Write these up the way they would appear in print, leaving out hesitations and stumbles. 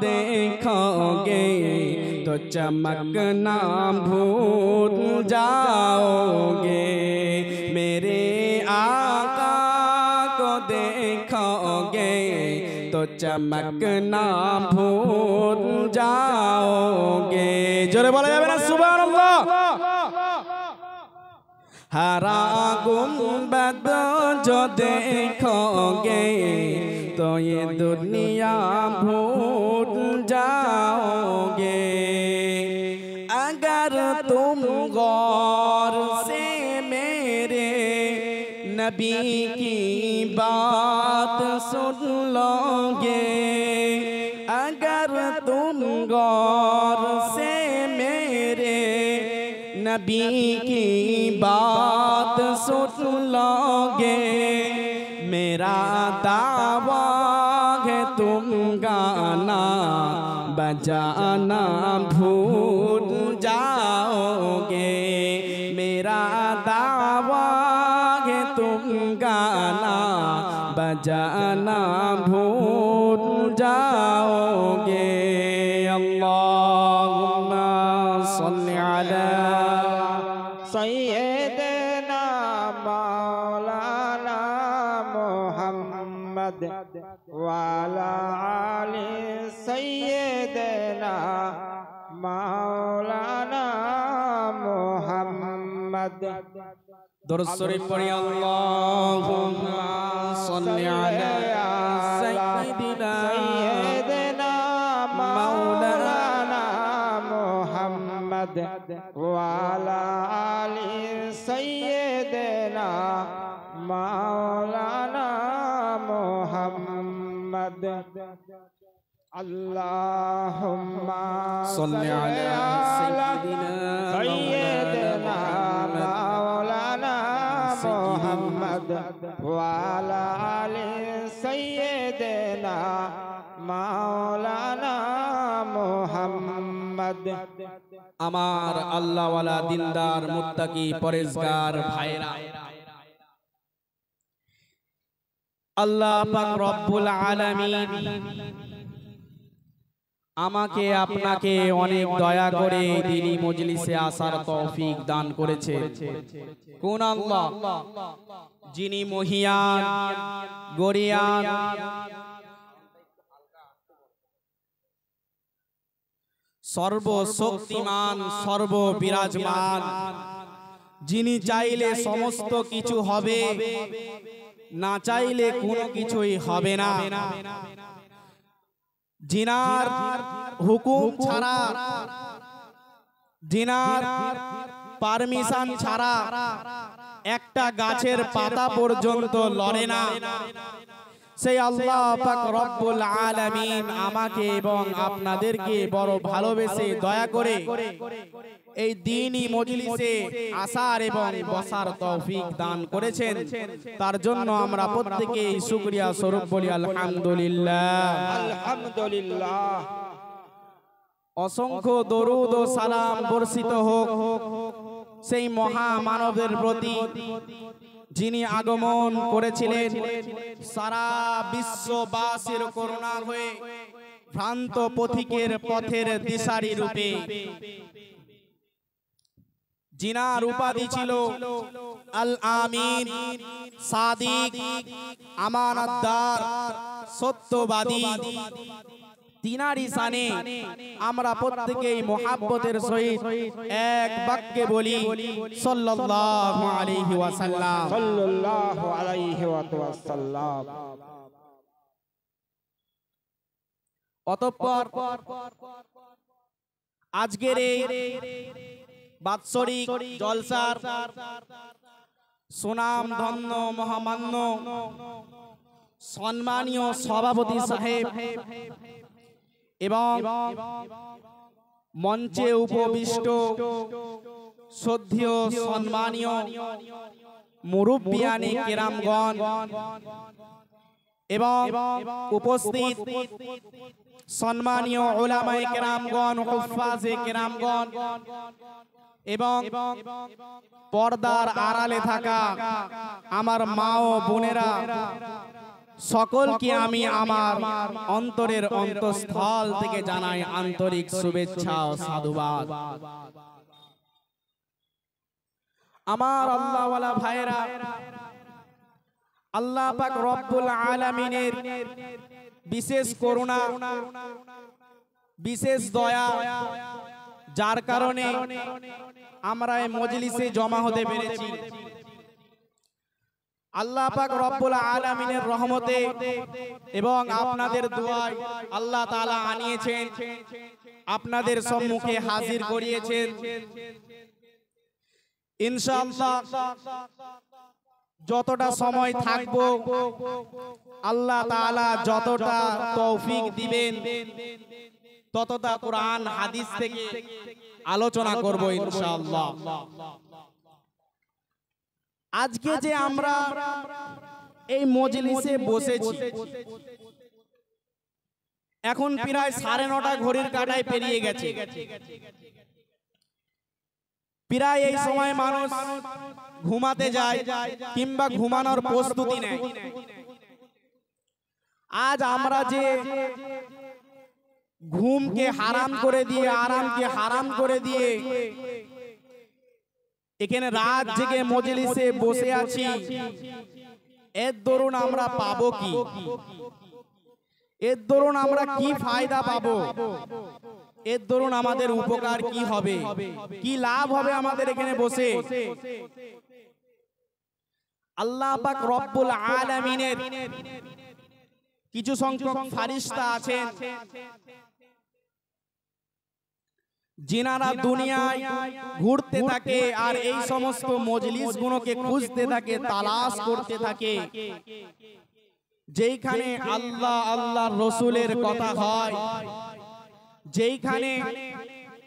देखोगे तो चमकना भूल जाओगे। मेरे आका को देखोगे तो चमकना भूल जाओगे। जोरे बोला जाए ना सुभान अल्लाह। हरा गुंबद जो देखोगे तो ये दुनिया भूल जाओगे। अगर तुम गौर से मेरे नबी की बात सुन लोगे, अगर तुम गौर से मेरे नबी की बात सुन लोगे, मेरा दावा है तुम गाना बजाना भूल जाओगे। मेरा दावा है तुम गाना बजाना भूल जाओगे। अल्लाहुम्मा सल्लि अला सय्यदना मौलाना मुहम्मद वाला आले सय्यदना मौलाना मुहम्मद। दुरूद शरीफ पढ़ी अल्लाहुम्मा सल्लि अला सय्यदना मौलाना मुहम्मद वाला आले सय्यदना मौलाना मुहम्मद। अल्लाहुम्मा सल्लि अला सय्यदना मौलाना मुहम्मद वाला आले सय्यदना मौलाना मुहम्मद। আমার আল্লাহওয়ালা দিনদার মুত্তাকি পরেজগার ভাইরা, আল্লাহ পাক রব্বুল আলামিন আমাকে আপনাকে অনেক দয়া করে দ্বীনি মজলিসে আসার তৌফিক দান করেছে। কোন আল্লাহ? যিনি মহিয়ান, গরিয়ান, সর্বশক্তিমান, সর্ববিরাজমান, যিনি চাইলে সমস্ত কিছু হবে, না চাইলে কোনো কিছুই হবে না। জিনার হুকুম ছাড়া, জিনার পারমিশন ছাড়া একটা গাছের পাতা পর্যন্ত লড়ে না। সেই আল্লাহ পাক রব্বুল আলামিন আমাকে এবং আপনাদেরকে বড় ভালোবেসে দয়া করে এই দ্বীনি মজলিসে আসার এবং বসার তৌফিক দান করেছেন। তার জন্য আমরা প্রত্যেকেই শুকরিয়া স্বরূপ বলি আলহামদুলিল্লাহ। আলহামদুলিল্লাহ। অসংখ্য দরুদ ও সালাম বর্ষিত হোক সেই মহামানবের প্রতি যিনি আগমন করেছিলেন সারা বিশ্ববাসীর করুণা হয়ে, ভ্রান্ত পথিকের পথের দিশারি রূপে। জিনার উপাধি ছিল আল আমিন, সাদিক, আমানতদার, সত্যবাদী। তিনারি শানে আমরা প্রত্যেকেই মুহাব্বতের সহিত এক বাক্যে বলি সাল্লাল্লাহু আলাইহি ওয়াসাল্লাম। সাল্লাল্লাহু আলাইহি ওয়াসাল্লাম। অতঃপর আজকের এই বাৎসরিক জলসার সুনাম ধন্য মহামান্য সম্মানীয় সভাপতি সাহেব এবং মঞ্চে উপবিষ্ট শ্রদ্ধেয় সম্মানীয় মুরব্বিয়ানে কেরামগণ এবং উপস্থিত সম্মানীয় উলামায়ে কেরামগণ, হুফাজে কেরামগণ এবং পর্দার আড়ালে থাকা আমার মা ও বোনেরা, সকলকে আমি আমার অন্তরের অন্তঃস্থল থেকে জানাই আন্তরিক শুভেচ্ছা ও সাধুবাদ। আমার আল্লাহওয়ালা ভাইরা, আল্লাহ পাক রব্বুল আলামিনের বিশেষ করুণা, বিশেষ দয়া, যার কারণে আমরা এই মজলিসে জমা হতে পেরেছি। আল্লাহ পাক রব্বুল আলামিনের রহমতে এবং আপনাদের দোয়ায় আল্লাহ তাআলা আনিয়েছেন, আপনাদের সম্মুখে হাজির করিয়েছেন। ইনশাআল্লাহ যতটা সময় থাকবো আল্লাহ তাআলা যতটা তৌফিক দিবেন ততটা কোরআন হাদিস থেকে আলোচনা করব ইনশাআল্লাহ। আজকে যে আমরা এই মজলিসে বসেছি, এখন প্রায় 9:30 ঘড়ির কাঁটায় পেরিয়ে গেছে। প্রায় এই সময় মানুষ ঘুমাতে যায় কিংবা ঘুমানোর প্রস্তুতি নেয়। আজ আমরা যে ঘুমকে হারাম করে দিয়ে, আরামকে হারাম করে দিয়ে এখানে রাত জেগে মজলিসে বসে আছি, এর দরুন আমরা পাবো কি? এর দরুন আমরা কি ফায়দা পাবো? এর দরুন আমাদের উপকার কি হবে, কি লাভ হবে আমাদের এখানে বসে? আল্লাহ পাক রব্বুল আলামিনের কিছু সংখ্যক ফেরেশতা আছেন যিনারা দুনিয়ায় ঘুরতে থাকে আর এই সমস্ত মজলিসগুলোকে খুঁজতে থাকে, তালাশ করতে থাকে, যেইখানে আল্লাহ আল্লাহর রাসূলের কথা হয়, যেইখানে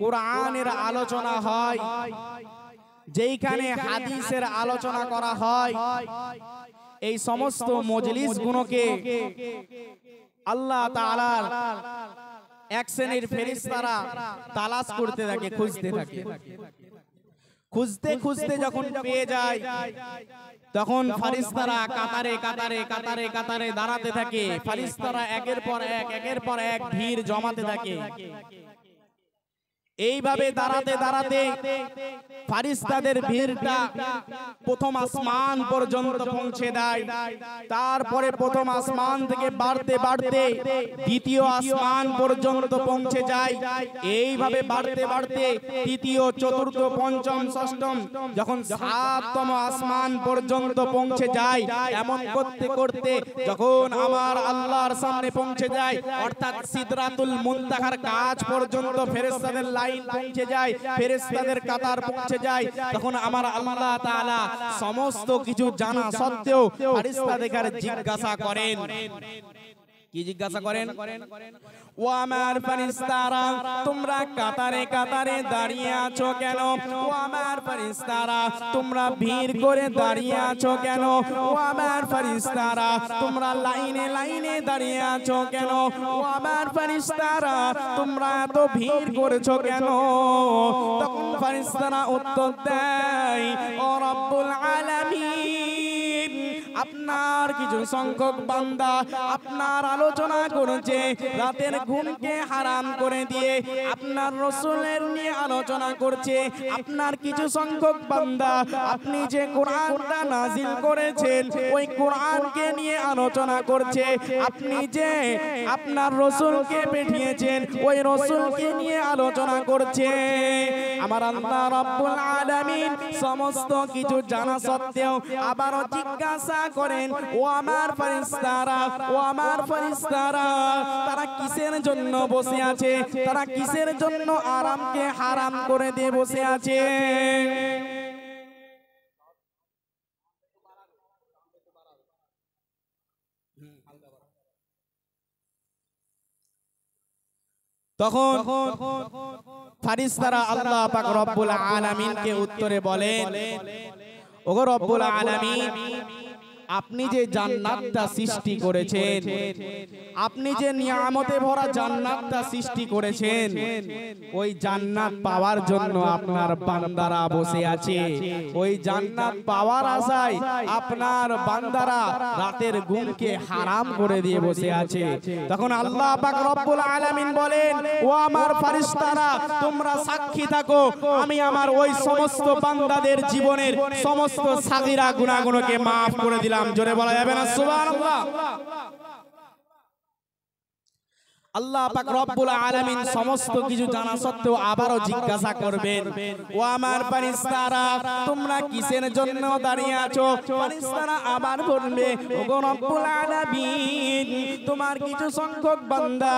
কোরআনের আলোচনা হয়, যেইখানে হাদিসের আলোচনা করা হয়, এই সমস্ত মজলিসগুলোকে আল্লাহ তাআলার এক শ্রেণীর ফেরেশতারা তালাশ করতে থাকে, খুঁজতে থাকে। খুঁজতে খুঁজতে যখন পেয়ে যায় তখন ফেরেশতারা কাতারে কাতারে কাতারে কাতারে দাঁড়াতে থাকে। ফেরেশতারা একের পর এক ভিড় জমাতে থাকে। এইভাবে দাঁড়াতে দাঁড়াতে ফেরেশতাদের ভিড়টা প্রথম আসমান পর্যন্ত পৌঁছে দেয়। তারপরে প্রথম আসমান থেকে বাড়তে বাড়তে দ্বিতীয় আসমান পর্যন্ত পৌঁছে যায়। এইভাবে বাড়তে বাড়তে তৃতীয়, চতুর্থ, পঞ্চম, ষষ্ঠম, যখন 7তম আসমান পর্যন্ত পৌঁছে যায়, এমন করতে করতে যখন আমার আল্লাহর সামনে পৌঁছে যায়, অর্থাৎ সিদরাতুল মুনতাহার কাছ পর্যন্ত ফেরেশতাদের লাইন পৌঁছে যায়, ফেরেশতাদের কাতার পৌঁছে যায়, তখন আমার আল্লাহ তাআলা সমস্ত কিছু জানা সত্ত্বেও ফেরেশতাদের জিজ্ঞাসা করেন। কি জিজ্ঞাসা করেন? ও আমার ফেরেশতারা, তোমরা কাতারে কাতারে দাঁড়িয়ে আছো কেন? ও আমার ফেরেশতারা, তোমরা ভিড় করে দাঁড়িয়ে আছো কেন? ও আমার ফেরেশতারা, তোমরা লাইনে লাইনে দাঁড়িয়ে আছো কেন? ও আমার ফেরেশতারা, তোমরা এত ভিড় করেছো কেন? তখন ফেরেশতারা উত্তর দেয়, ও রব্বুল আলামিন, আপনার কিছু সংখ্যক বান্দা আপনার আলোচনা করেছে, রাতের ঘুমকে হারাম করে দিয়ে আপনার রাসূলের নিয়ে আলোচনা করছে। আপনার কিছু সংখ্যক বান্দা আপনি যে কোরআনটা নাজিল করেছেন ওই কোরআনকে নিয়ে আলোচনা করছে। আপনি যে আপনার রাসূলকে পাঠিয়েছেন ওই রাসূলকে নিয়ে আলোচনা করছে। আমার আল্লাহ রাব্বুল আলামিন সমস্ত কিছু জানা সত্ত্বেও আবারও জিজ্ঞাসা করেন, ও আমার ফেরেশতারা, ও আমার ফেরেশতারা, তারা কিসের জন্য বসে আছে? তারা কিসের জন্য আরামকে হারাম করে দিয়ে বসে আছে? তখন ফেরেশতারা আল্লাহ পাক রব্বুল আলামিনকে উত্তরে বলেন, ওগো রব্বুল আলামিন, আপনি যে জান্নাতটা সৃষ্টি করেছেন, আপনি যে নিয়ামতে ভরা জান্নাতটা সৃষ্টি করেছেন, ওই জান্নাত পাওয়ার জন্য আপনার বান্দারা বসে আছে। ওই জান্নাত পাওয়ার আশায় আপনার বান্দারা রাতের ঘুমকে হারাম করে দিয়ে বসে আছে। তখন আল্লাহ পাক রব্বুল আলামিন বলেন, ও আমার ফেরেশতারা, তোমরা সাক্ষী থাকো, আমি আমার ওই সমস্ত বান্দাদের জীবনের সমস্ত সাগীরা গুনাহগুলোকে maaf করে দিলাম। জোরে বলা যাবে না সুবহানাল্লাহ? আল্লাহ পাক রব্বুল আলামিন সমস্ত কিছু জানা সত্ত্বেও আবারও জিজ্ঞাসা করবেন, ও আমার ফেরেশতারা, তোমরা কিসের জন্য দাঁড়িয়ে আছো? ফেরেশতারা আবার বলবে, ওগো রব্বুল আলামিন, তোমার কিছু সংখ্যক বান্দা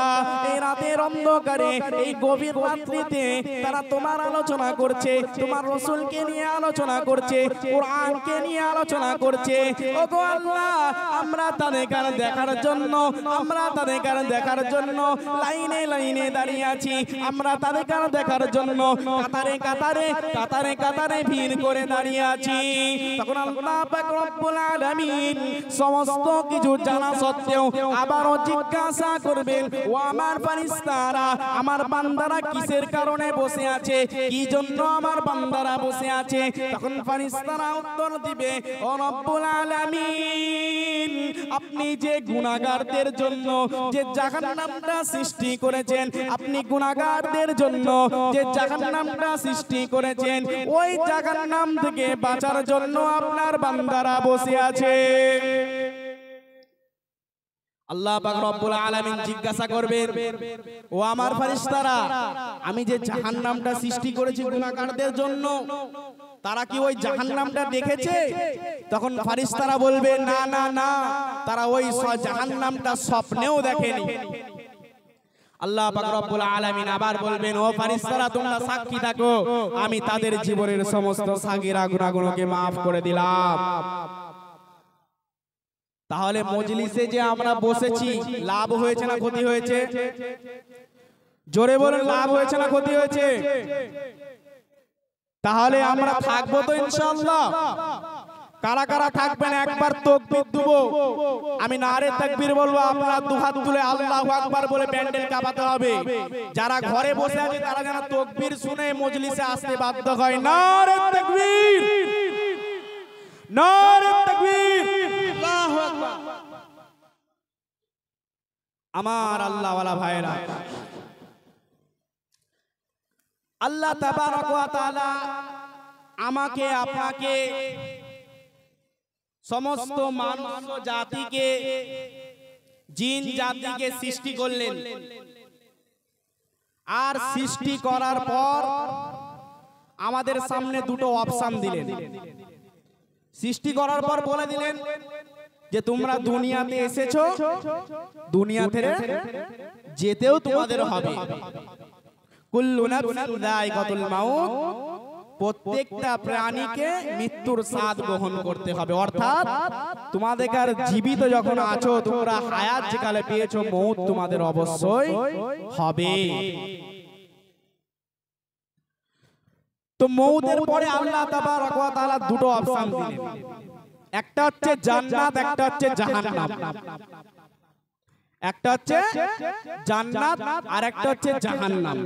এই রাতের অন্ধকারে, এই গভীর রাত্রিতে তারা তোমার আলোচনা করছে, তোমার রাসূলকে নিয়ে আলোচনা করছে, কোরআনকে নিয়ে আলোচনা করছে। ওগো আল্লাহ, আমরা তাদের দেখার জন্য, আমরা তাদের দেখার জন্য লাইনে লাইনে দাঁড়িয়ে আছি। আমরা তাদের দেখার জন্য কাতারে কাতারে কাতারে কাতারে ভিড় করে দাঁড়িয়ে আছি। তখন আল্লাহ পাক রব্বুল আলামিন সমস্ত কিছু জানা সত্ত্বেও আবারও জিজ্ঞাসা করবেন, ও আমার ফেরেশতারা, আমার বান্দারা কিসের কারণে বসে আছে, কি জন্য আমার বান্দারা বসে আছে? তখন ফেরেশতারা উত্তর দিবে, ও রব্বুল আলামিন, আপনি যে গুনাহগারদের জন্য যে জাহান্নামটা সৃষ্টি করেছেন, আপনি গুনাহগারদের জন্য যে জাহান্নামটা সৃষ্টি করেছেন, ওই জাহান্নাম থেকে বাঁচার জন্য আপনার বান্দারা বসে আছে। আল্লাহ পাক রব্বুল আলামিন জিজ্ঞাসা করবেন, ও আমার ফেরেশতারা, আমি যে জাহান্নামটা সৃষ্টি করেছি গুনাহগারদের জন্য, তারা কি ওই জাহান্নামটা দেখেছে? তখন ফেরেশতারা বলবে, না না না, তারা ওই জাহান্নামটা স্বপ্নেও দেখেনি। আল্লাহ পাক রব্বুল আলামিন আবার বলবেন, ও ফেরেশতারা, তোমরা সাক্ষী থাকো, আমি তাদের জীবনের সমস্ত সাগীরা গুনাহগুলোকে maaf করে দিলাম। তাহলে মজলিসে যে আমরা বসেছি, লাভ হয়েছে না ক্ষতি হয়েছে? জোরে বলুন, লাভ হয়েছে না ক্ষতি হয়েছে? তাহলে আমরা থাকবো তো ইনশাআল্লাহ? কারা কারা থাকবেন একবার তাকবীর দেব, আমি নারে তাকবীর বলবো, আপনারা দুহাত তুলে আল্লাহু আকবার বলে প্যান্ডেল কাঁপাতে হবে। যারা ঘরে বসে আছে তারা যেন তাকবীর শুনে মজলিসে আসতে বাধ্য হয়। নারে তাকবীর, নারে তাকবীর, আল্লাহু আকবার। আমার আল্লাহ ওয়ালা ভাইরা, আল্লাহ তাবারক ওয়া তাআলা আমাকে আপনাকে সমস্ত মানুষ জাতিকে, জিন জাতিকে সৃষ্টি করলেন। আর সৃষ্টি করার পর আমাদের সামনে দুটো অপশন দিলেন। সৃষ্টি করার পর বলে দিলেন যে তোমরা দুনিয়াতে এসেছো, দুনিয়াতে যেতেও তোমাদের হবে। কুল্লু নাফসিন যায়িকাতুল মাউত, প্রত্যেকটা প্রাণীকে মৃত্যুর স্বাদ গ্রহণ করতে হবে। অর্থাৎ তোমাদের জীবিত যখন আছো, তোমরা হায়াত যেকালে পেয়েছো, মউত তোমাদের অবশ্যই হবে। তো মউতের পরে আল্লাহ তাবারক ওয়া তাআলা দুটো অপশন দিলেন, একটা হচ্ছে জান্নাত, একটা হচ্ছে জাহান্নাম। একটা হচ্ছে জান্নাত আর একটা হচ্ছে জাহান্নাম।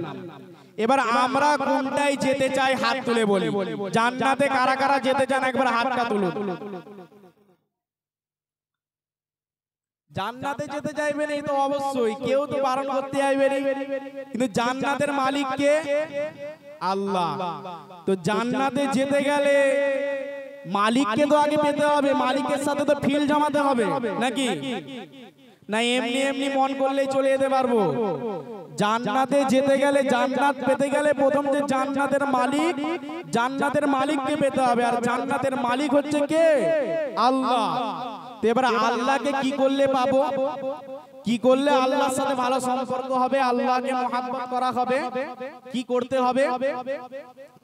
এবার আমরা কোনটায় যেতে চাই হাত তুলে বলি। জান্নাতে কারা কারা যেতে চান একবার হাতটা তুলুন। জান্নাতে যেতে চাইবেন এই তো অবশ্যই, কেউ তো বারণ করতে চাইবেন, কিন্তু জান্নাতের মালিক কে? আল্লাহ। তো জান্নাতে যেতে গেলে মালিককে তো আগে পেতে হবে, মালিকের সাথে তো ফিল জমাতে হবে নাকি? না এমনি এমনি মন করলেই চলে যেতে পারবো? জান্নাতে যেতে গেলে, জান্নাত পেতে গেলে প্রথম যে জান্নাতের মালিক, জান্নাতের মালিককে পেতে হবে। আর জান্নাতের মালিক হচ্ছে কে? আল্লাহ। তো এবার আল্লাহকে কি করলে পাবো? কি করলে আল্লাহর সাথে ভালো সম্পর্ক হবে, আল্লাহকে মহব্বত করা হবে? কি করতে হবে?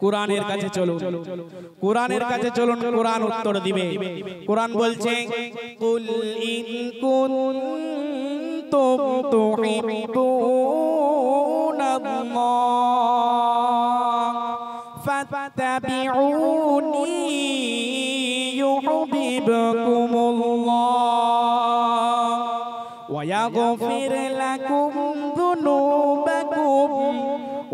কোরআনের কাছে চলুন, কোরআনের কাছে চলুন, কোরআন উত্তর দিবে। কোরআন বলছে, কুল ইন কুনতুম তুহিব্বুনাল্লাহ ফাত্তাবিউনি ইউহিব্বুকুমুল্লাহ ইয়াগফির লাকুম যুনুবাকুম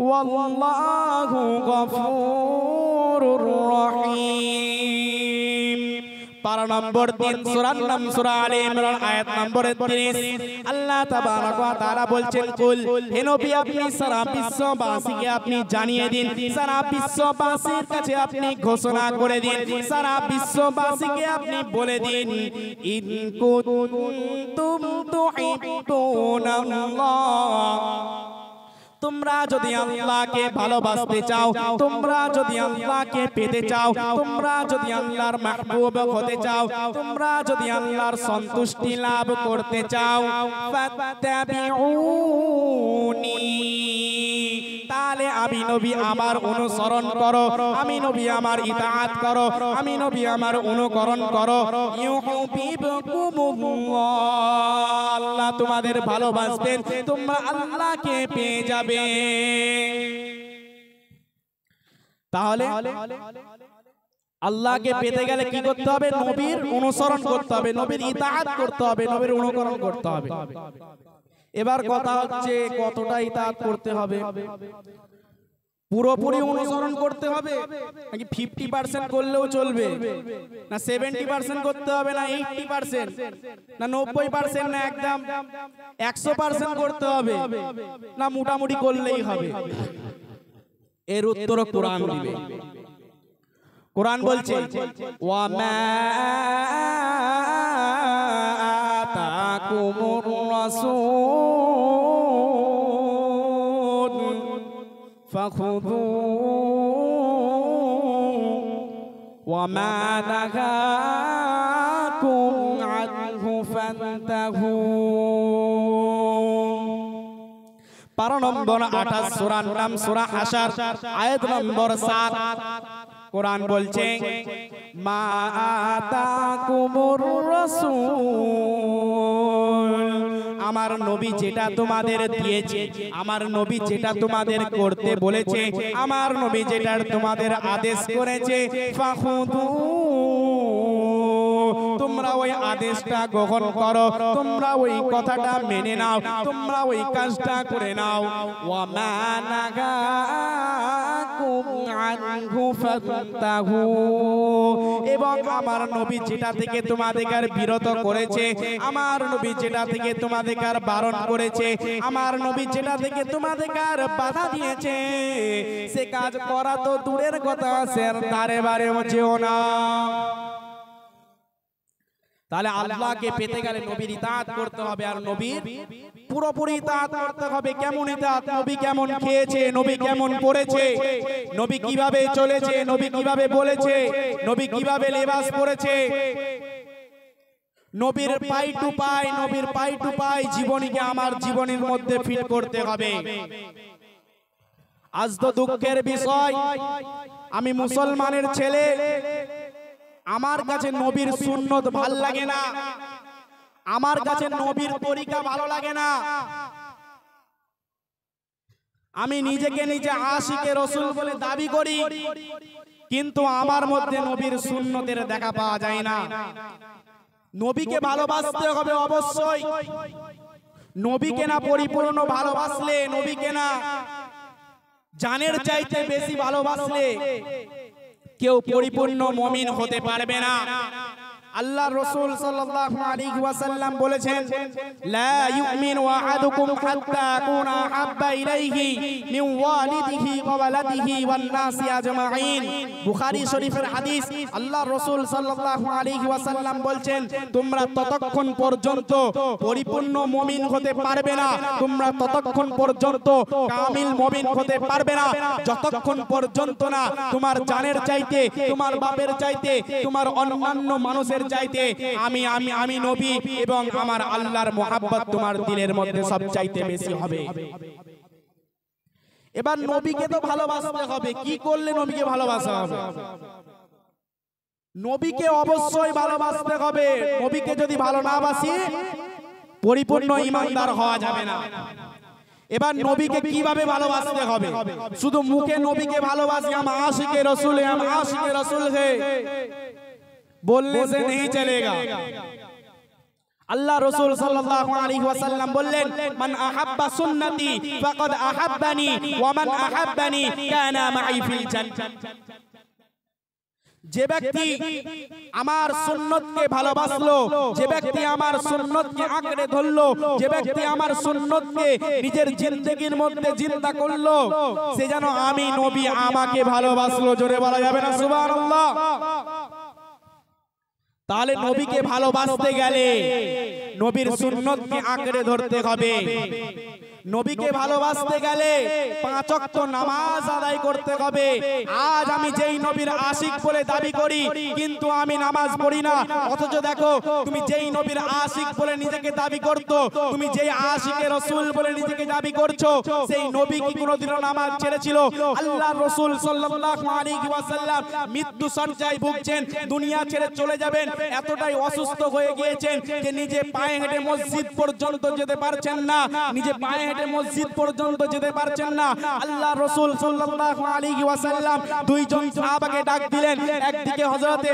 ওয়াল্লাহু গফুরুর রহিম। পারা নম্বর 3 সূরার নাম সূরা আলে ইমরান আয়াত নম্বর 30। আল্লাহ তাবারক ওয়া তাআলা বলছেন, কুল হে নবী আপনি সারা বিশ্ববাসীকে আপনি জানিয়ে দিন, সারা বিশ্ববাসীর কাছে আপনি ঘোষণা করে দিন, সারা বিশ্ববাসীকে আপনি বলে দিন, ইন কুনতুম তুহিব্বুনাল্লাহ, তোমরা যদি আল্লাহকে ভালোবাসতে চাও, তোমরা যদি আল্লাহকে পেতে চাও, তোমরা যদি আল্লাহর মাহবুব হতে চাও, তোমরা যদি আল্লাহর সন্তুষ্টি লাভ করতে চাও, ফাত্তাবিউনি, তাহলে আমি নবী আমার অনুসরণ করো, আমি নবী আমার ইতাআত করো, আমি নবী আমার অনুকরণ করো। ইউহিব্বুকুমুল্লাহ, আল্লাহ তোমাদের ভালোবাসবেন, তোমরা আল্লাহকে পেয়ে যাবে। তাহলে আল্লাহকে পেতে গেলে কি করতে হবে? নবীর অনুসরণ করতে হবে, নবীর ইতাআত করতে হবে, নবীর অনুকরণ করতে হবে। এবার কথা হচ্ছে কতটা ইতাআত করতে হবে? পুরোপুরি অনুসরণ করতে হবে নাকি 50% করলেও চলবে, না 70% করতে হবে, না 80%, না 90%, না একদম 100% করতে হবে, না মোটামুটি করলেই হবে? এর উত্তর কোরআন দিবে। কোরআন বলছে, ওয়া মা আতাকুমুর রাসূল ফাখুযুহু ওয়া মা নাহাকুম আনহু ফান্তাহু। পারা নম্বর 28 সূরার নাম সূরা হাশর আয়াত নম্বর 7। কোরআন বলছে, মা আতাকুমুর রাসূল, আমার নবী যেটা তোমাদের দিয়েছে, আমার নবী যেটা তোমাদের করতে বলেছে, আমার নবী যেটা তোমাদের আদেশ করেছে, ফাখুযু, তোমরা ওই আদেশটা গ্রহণ করো, তোমরা ওই কথাটা মেনে নাও, তোমরা ওই কাজটা করে নাও। ওয়া মা নাহাকুম আনহু ফান্তাহু, এবং আমার নবী যেটা থেকে তোমাদের বিরত করেছে, আমার নবী যেটা থেকে তোমাদের বারণ করেছে, আমার নবী যেটা থেকে তোমাদের বাধা দিয়েছে, সে কাজ করা তো দূরের কথা, সে ধারে বারেও যেও না। তাহলে আল্লাহকে পেতে গেলে নবীর ইতাআত করতে হবে, আর নবীর পুরোপুরি ইতাআত করতে হবে। কেমন ইতাআত? নবী কেমন খেয়েছে, নবী কেমন পড়েছে, নবী কিভাবে চলেছে, নবী কিভাবে বলেছে, নবী কিভাবে লেবাস পরেছে, নবীর পাই টু পাই, নবীর পাই টু পাই জীবনীকে আমার জীবনের মধ্যে ফিট করতে হবে। আজ তো দুঃখের বিষয়, আমি মুসলমানের ছেলে, আমার কাছে নবীর সুন্নত ভাল লাগে না, আমার কাছে নবীর তরিকা ভালো লাগে না। আমি নিজেকে নিজে আশিকে রাসূল বলে দাবি করি, কিন্তু আমার মধ্যে নবীর সুন্নতের দেখা পাওয়া যায় না। নবীকে ভালোবাসতে হবে অবশ্যই, নবীকে না পরিপূর্ণ ভালোবাসলে, নবীকে না জানের চাইতে বেশি ভালোবাসলে কেউ পরিপূর্ণ মুমিন হতে পারবে না। আল্লাহর রাসূল সাল্লাল্লাহু আলাইহি ওয়াসাল্লাম বলেছেন, লা ইউমিনু আহাদুকুম হাত্তা আকুনা হাব্বা ইলাইহি মিন ওয়ালিদিহি ওয়া ওয়ালাদিহি ওয়ান নাসি আজমাইন। বুখারী শরীফের হাদিস। আল্লাহর রাসূল সাল্লাল্লাহু আলাইহি ওয়াসাল্লাম বলছেন, তোমরা ততক্ষণ পর্যন্ত পরিপূর্ণ মুমিন হতে পারবে না, তোমরা ততক্ষণ পর্যন্ত কামিল মুমিন হতে পারবে না যতক্ষণ পর্যন্ত না তোমার জানের চাইতে, তোমার বাপের চাইতে, তোমার অন্যান্য মানুষের চাইতে আমি নবী এবং আমার আল্লাহর মুহাব্বত তোমার দিলের মধ্যে সব চাইতে বেশি হবে। এবার নবীকে তো ভালোবাসতে হবে। কি করলে নবীকে ভালোবাসা হবে? নবীকে অবশ্যই ভালোবাসতে হবে। নবীকে যদি ভালো না বাসি পরিপূর্ণ ঈমানদার হওয়া যাবে না। এবার নবীকে কিভাবে ভালোবাসতে হবে? শুধু মুখে নবীকে ভালোবাসি, हम आशिक रसूल हैं, हम आशिक रसूल हैं बोलने से नहीं चलेगा। আল্লাহ রাসূল সাল্লাল্লাহু আলাইহি ওয়াসাল্লাম বললেন, মান আহাব্বা সুন্নতি ফাকাদ আহাব্বানি ওয়া মান আহাব্বানি কানা মাই ফিল জান্নাহ। যে ব্যক্তি আমার সুন্নতকে ভালোবাসলো, যে ব্যক্তি আমার সুন্নতকে আঁকড়ে ধরলো, যে ব্যক্তি আমার সুন্নতকে নিজের জিন্দেগির মধ্যে জিন্দা করলো, সে যেন আমি নবী আমাকে ভালোবাসলো। জোরে বলা যাবে না সুবহানাল্লাহ? তাহলে নবীকে ভালোবাসতে গেলে নবীর সুন্নতকে আঁকড়ে ধরতে হবে। নবীকে ভালোবাসতে গেলে 5 ওয়াক্ত নামাজ আদায় করতে হবে। আজ আমি যেই নবীর আশিক বলে দাবি করি, কিন্তু আমি নামাজ পড়ি না। অথচ দেখো, তুমি যেই নবীর আশিক বলে নিজেকে দাবি করতো, তুমি যেই আশিকে রাসূল বলে নিজেকে দাবি করছো, সেই নবী কি কোনোদিনও নামাজ ছেড়েছিল? আল্লাহর রাসূল সাল্লাল্লাহু আলাইহি ওয়াসাল্লাম মৃত্যু সজ্জায় ভুগছেন, দুনিয়া ছেড়ে চলে যাবেন, এতটাই অসুস্থ হয়ে গিয়েছেন যে নিজে পায়ে হেঁটে মসজিদ পর্যন্ত যেতে পারছেন না, নিজে পায়ে হেঁটে মসজিদ পর্যন্ত যেতে পারছেন না। আল্লাহর রাসূল সাল্লাল্লাহু আলাইহি ওয়াসাল্লাম দুইজন সাহাবাকে ডাক দিলেন। একদিকে হযরতে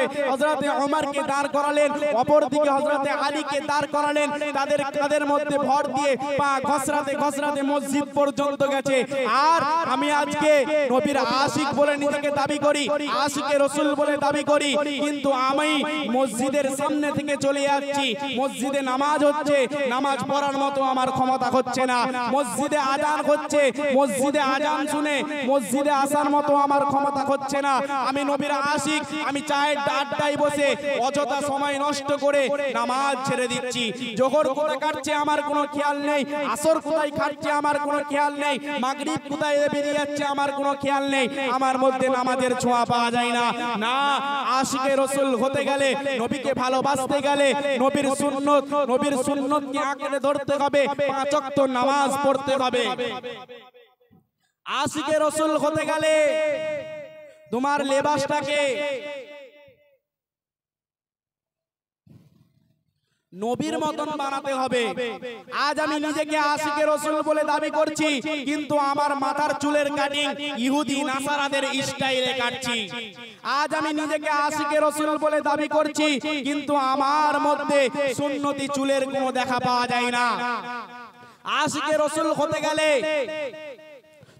ওমরকে দাঁড় করালেন, অপরদিকে হযরতে আলীকে দাঁড় করালেন। তাদের মধ্যে ভর দিয়ে পা ঘষরাতে মসজিদ পর্যন্ত গেছে। আর আমি আজকে নবীর আশিক বলে নিজেকে দাবি করি, আশিকে রাসূল বলে দাবি করি, কিন্তু আমি মসজিদের সামনে থেকে চলে যাচ্ছি, মসজিদে নামাজ হচ্ছে, নামাজ পড়ার মতো আমার ক্ষমতা হচ্ছে না। মসজিদে আজান হচ্ছে, মসজিদে আজান শুনে মসজিদে আসার মতো আমার ক্ষমতা হচ্ছে না। আমি নবীর আশিক, আমি চায়ের আড্ডায় বসে অযথা সময় নষ্ট করে নামাজ ছেড়ে দিচ্ছি। জোহর কোথায় কাটছে আমার কোনো খেয়াল নেই, আসর কোথায় কাটছে আমার কোনো খেয়াল নেই, মাগরিব কোথায় বেরিয়ে যাচ্ছে আমার কোনো খেয়াল নেই। আমার মধ্যে নামাজের ছোঁয়া পাওয়া যায় না। না, আশিকে রাসূল হতে গেলে, নবীকে ভালোবাসতে গেলে নবীর সুন্নতকে আঁকড়ে ধরতে হবে, 5 ওয়াক্ত নামাজ পড়তে হবে। আশিকে রাসূল হতে গেলে তোমার লেবাসটাকে নবীর মতন বানাতে হবে। আজ আমি নিজেকে আশিকে রাসূল বলে দাবি করছি, কিন্তু আমার মাথার চুলের কাটিং ইহুদি নাসারাদের স্টাইলে কাটছি। আজ আমি নিজেকে আশিকে রাসূল বলে দাবি করছি, কিন্তু আমার মধ্যে সুন্নতি চুলের কোনো দেখা পাওয়া যায় না। আশিকে রাসূল হতে গেলে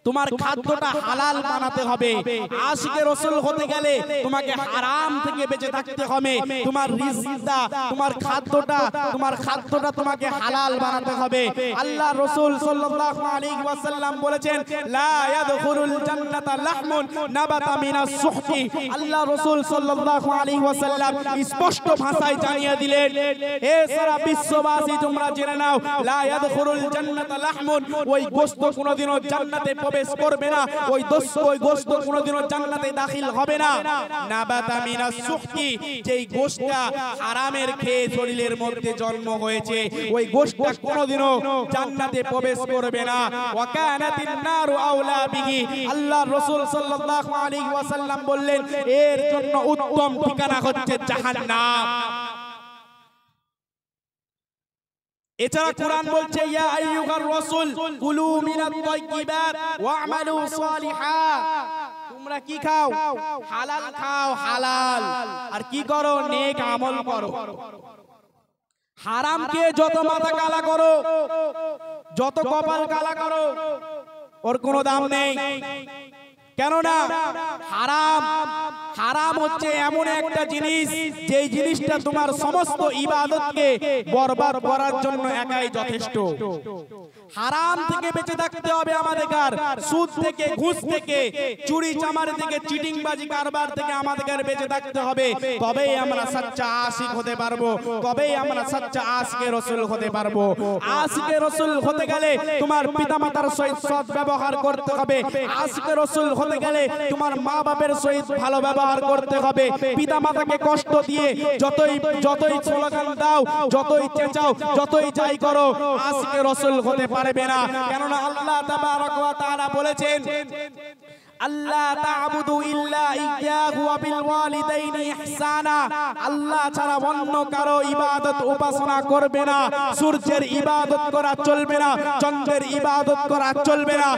তোমার খাদ্যটা হালাল বানাতে হবে। আশিকে রাসূল হতে গেলে তোমাকে হারাম থেকে বেঁচে থাকতে হবে। তোমার রিজকটা, তোমার খাদ্যটা তোমাকে হালাল বানাতে হবে। আল্লাহ রাসূল সাল্লাল্লাহু আলাইহি ওয়াসাল্লাম বলেছেন, লা ইয়াদখুলুল জান্নাতা লাহমুন নাবাতা মিনাস সুহতি। আল্লাহ রাসূল সাল্লাল্লাহু আলাইহি ওয়াসাল্লাম স্পষ্ট ভাষায় জানিয়ে দিলেন, এ সারা বিশ্ববাসী তোমরা জেনে নাও, লা ইয়াদখুলুল জান্নাতা লাহমুন, ওই গোশত কোনোদিনও জান্নাতে প্রবেশ করবে না, ওই গোশত কোনোদিনও জান্নাতে দাখিল হবে না। নাবাতা মিনাস সুহতি, যেই গোশতটা হারামের খেয়ে শরীরের মধ্যে জন্ম হয়েছে, ওই গোশতটা কোনোদিনও জান্নাতে প্রবেশ করবে না। ওয়া কানাতিন নারু আওলা বিহি, আল্লাহর রাসূল সাল্লাল্লাহু আলাইহি ওয়াসাল্লাম বললেন, এর জন্য উত্তম ঠিকানা হচ্ছে জাহান্নাম। এছাড়া কোরআন বলছে, ইয়া আইয়ুহার রাসূল কুলু মিনাত তাইয়্যিবাত ওয়া'মালু সালিহা, তোমরা কি খাও? হালাল খাও, হালাল, আর কি করো? নেক আমল করো। হারামকে যত মাথা কালা করো, যত কপাল কালা করো, ওর কোনো দাম নেই। কেননা হারাম হচ্ছে এমন একটা জিনিস, যেই জিনিসটা তোমার সমস্ত ইবাদতকে বরবাদ করার জন্য একাই যথেষ্ট। হারাম থেকে বেঁচে থাকতে হবে আমাদের। সুদ থেকে, ঘুষ থেকে, চুরি চামারি থেকে, চিটিংবাজি কারবার থেকে আমাদের বেঁচে থাকতে হবে। তবেই আমরা সচ্চা আশিক হতে পারবো, তবেই আমরা সচ্চা আশিকে রাসূল হতে পারবো। আশিকে রাসূল হতে গেলে তোমার পিতামাতার সহিত সৎ ব্যবহার করতে হবে। আশিকে রাসূল হতে গেলে তোমার মা বাবার সহিত ভালো ব্যবহার করতে হবে। পিতামাতাকে কষ্ট দিয়ে যতই স্লোগান দাও, যতই চেঁচাও, যতই যাই করো, আশিকে রাসূল হতে পারবে না। কেননা আল্লাহ তাবারক ওয়া তাআলা বলেছেন, আল্লাহ তা'বুদু ইল্লা ইয়্যাহু ওয়া বিল ওয়ালিদাইনি ইহসানা, আল্লাহ ছাড়া অন্য কারো ইবাদত উপাসনা করবে না। সূর্যের ইবাদত করা চলবে না, চন্দ্রের ইবাদত করা চলবে না,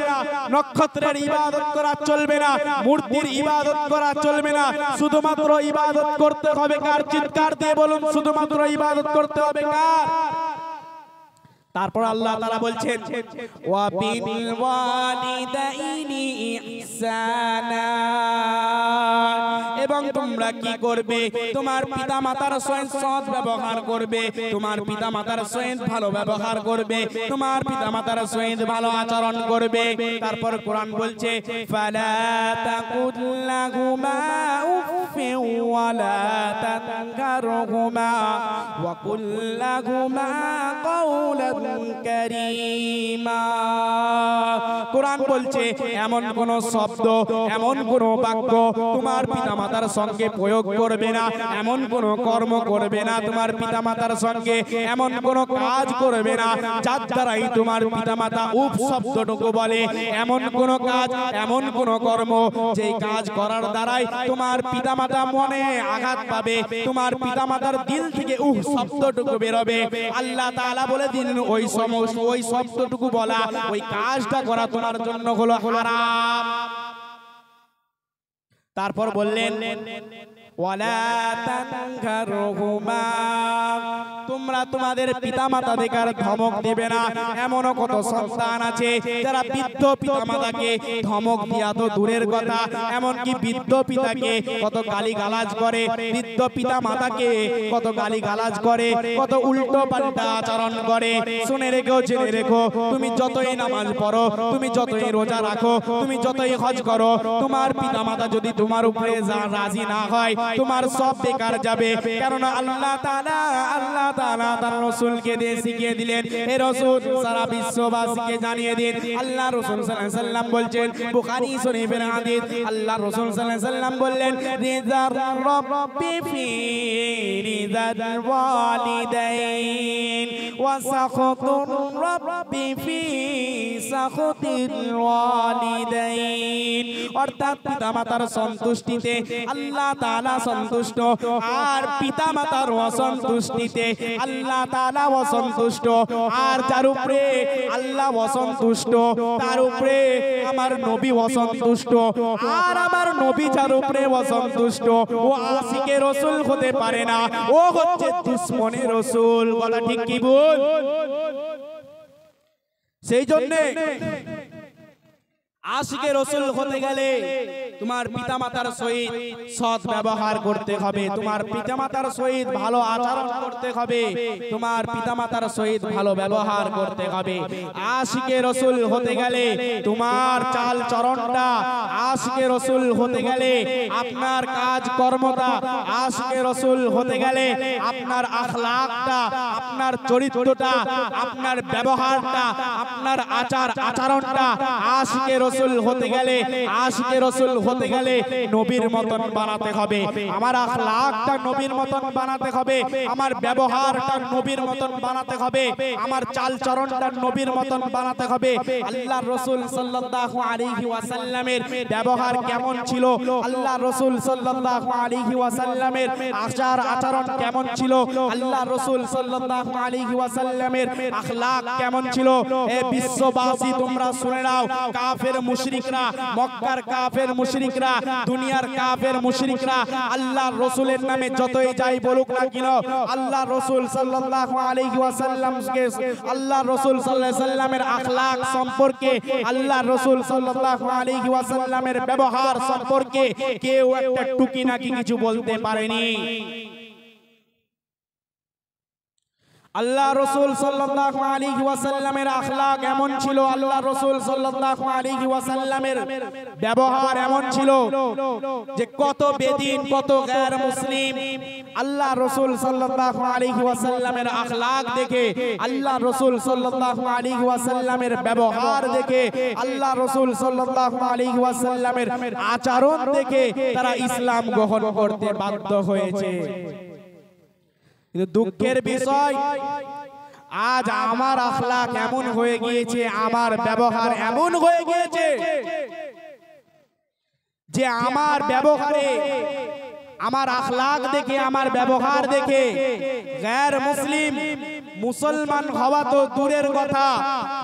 নক্ষত্রের ইবাদত করা চলবে না, মূর্তির ইবাদত করা চলবে না। শুধুমাত্র ইবাদত করতে হবে কার? চিৎকার দিয়ে বলুন, শুধুমাত্র ইবাদত করতে হবে কার? তারপর আল্লাহ তাআলা বলছেন ওয়া বিল ওয়ালিদাইনি ইহসানা, এবং তোমরা কি করবে? তোমার পিতামাতার সহিত সৎ ব্যবহার করবে, তোমার পিতামাতার সহিত ভালো ব্যবহার করবে, তোমার পিতামাতার সহিত ভালো আচরণ করবে। তারপর কোরআন বলছে ফালা তাকুল লাহুমা উফফিন ওয়ালা তানহারহুমা ওয়া কুল লাহুমা কাওলান কারীমা। কোরআন বলছে এমন কোন শব্দ, এমন কোন বাক্য তোমার পিতামাতার সঙ্গে প্রয়োগ করবে না, এমন কোন কর্ম করবে না তোমার পিতামাতার সঙ্গে, এমন কোন কাজ করবে না যার দ্বারাই তোমার পিতামাতা উফ শব্দটুকু বলে। এমন কোন কাজ, এমন কোন কর্ম যেই কাজ করার দ্বারাই তোমার পিতামাতা মনে আঘাত পাবে, তোমার পিতামাতার দিল থেকে উফ শব্দটুকু বেরোবে। আল্লাহ তাআলা বলে দিন ওই সমস্ত ওই শব্দটুকু বলা, ওই কাজটা করা তোমার জন্য হলো হারাম। তারপর বললেন ওয়ালা তানহারহুমা, তোমরা তোমাদের পিতামাতাদেরকে আর ধমক দিবে না। এমনও কত সন্তান আছে যারা বৃদ্ধ পিতামাতাকে ধমক দিয়া তো দূরের কথা, এমনকি বৃদ্ধ পিতাকে কত গালিগালাজ করে, বৃদ্ধ পিতামাতাকে কত গালিগালাজ করে, কত উল্টো পাল্টা আচরণ করে। শুনে রেখো, জেনে রেখো, তুমি যতই নামাজ পড়ো, তুমি যতই রোজা রাখো, তুমি যতই হজ করো, তোমার পিতামাতা যদি তোমার উপরে রাজি না হয়, তোমার সব বেকার যাবে। কারণ আল্লাহ তাআলা তার রাসূলকে দিয়ে শিখিয়ে দিলেন, হে রাসূল সারা বিশ্ববাসীকে জানিয়ে দিন। আল্লাহ রাসূল সাল্লাল্লাহু আলাইহি ওয়াসাল্লাম বলছেন, বুখারী শরীফের হাদিস, আল্লাহ রাসূল সাল্লাল্লাহু আলাইহি ওয়াসাল্লাম বললেন রিযার রাব্বি ফি রিযাল ওয়ালিদাইন ওয়া সাখাতুর রাব্বি ফি সাখাতিল ওয়ালিদাইন। অর্থাৎ পিতামাতার সন্তুষ্টিতে আল্লাহ তাআলা সন্তুষ্ট, আর পিতামাতার অসন্তুষ্টিতে আল্লাহ তাআলা অসন্তুষ্ট। আর যার উপরে আল্লাহ অসন্তুষ্ট তার উপরে আমার নবী অসন্তুষ্ট, আর আমার নবী যার উপরে অসন্তুষ্ট ও আশিকে রাসূল হতে পারে না, ও হচ্ছে দুশমনে রাসূল। কথা ঠিক কি বল? সেই জন্য আশিকে রাসূল হতে গেলে তোমার পিতামাতার সহিত সৎ ব্যবহার করতে হবে, তোমার পিতামাতার সহিত ভালো আচরণ করতে হবে, তোমার পিতামাতার সহিত ভালো ব্যবহার করতে হবে। আশিকে রাসূল হতে গেলে তোমার চাল চরণটা, আশিকে রাসূল হতে গেলে আপনার কাজ কর্মটা, আশিকে রাসূল হতে গেলে আপনার আখলাকটা, আপনার চরিত্রটা, আপনার ব্যবহারটা, আপনার আচার আচরণটা, আশিকে রাসূল হতে গেলে, আশিকে রাসূল হতে গেলে নবীর মতন বানাতে হবে। আমার আখলাকটা নবীর মতন বানাতে হবে, আমার ব্যবহারটা নবীর মতন বানাতে হবে, আমার চালচরণটা নবীর মতন বানাতে হবে। আল্লাহর রাসূল সাল্লাল্লাহু আলাইহি ওয়াসাল্লামের ব্যবহার কেমন ছিল, আল্লাহর রাসূল সাল্লাল্লাহু আলাইহি ওয়াসাল্লামের আচার আচরণ কেমন ছিল, আল্লাহর রাসূল সাল্লাল্লাহু আলাইহি ওয়াসাল্লামের আখলাক কেমন ছিল, এ বিশ্ববাসী তোমরা শুনে নাও। কাফের মুশরিকরা, মক্কার কাফের মুশরিকরা, দুনিয়ার কাফের মুশরিকরা আল্লাহর রাসূলের নামে যতই যাই বলুক না কেন, আল্লাহর রাসূল সাল্লাল্লাহু আলাইহি ওয়াসাল্লামকে, আল্লাহর রাসূল সাল্লাল্লাহু আলাইহি ওয়াসাল্লামের আখলাক সম্পর্কে, আল্লাহর রাসূল সাল্লাল্লাহু আলাইহি ওয়াসাল্লামের ব্যবহার সম্পর্কে কেউ একটা টুকি নাকি কিছু বলতে পারেনি। আল্লাহ রাসূল সাল্লাল্লাহু আলাইহি ওয়াসাল্লামের আখলাক এমন ছিল, আল্লাহ রাসূল সাল্লাল্লাহু আলাইহি ওয়াসাল্লামের ব্যবহার এমন ছিল যে কত বেদিন, কত গায়র মুসলিম আল্লাহ রাসূল সাল্লাল্লাহু আলাইহি ওয়াসাল্লামের আখলাক দেখে, আল্লাহ রাসূল সাল্লাল্লাহু আলাইহি ওয়াসাল্লামের ব্যবহার দেখে, আল্লাহ রাসূল সাল্লাল্লাহু আলাইহি ওয়াসাল্লামের আচরণ দেখে তারা ইসলাম গ্রহণ করতে বাধ্য হয়েছে। কিন্তু দুঃখের বিষয়, আজ আমার আখলাক এমন হয়ে গিয়েছে, আমার ব্যবহার এমন হয়ে গিয়েছে যে আমার ব্যবহারে, আমার আখলাক দেখে, আমার ব্যবহার দেখে গैर মুসলিম মুসলমান হওয়া তো দূরের কথা,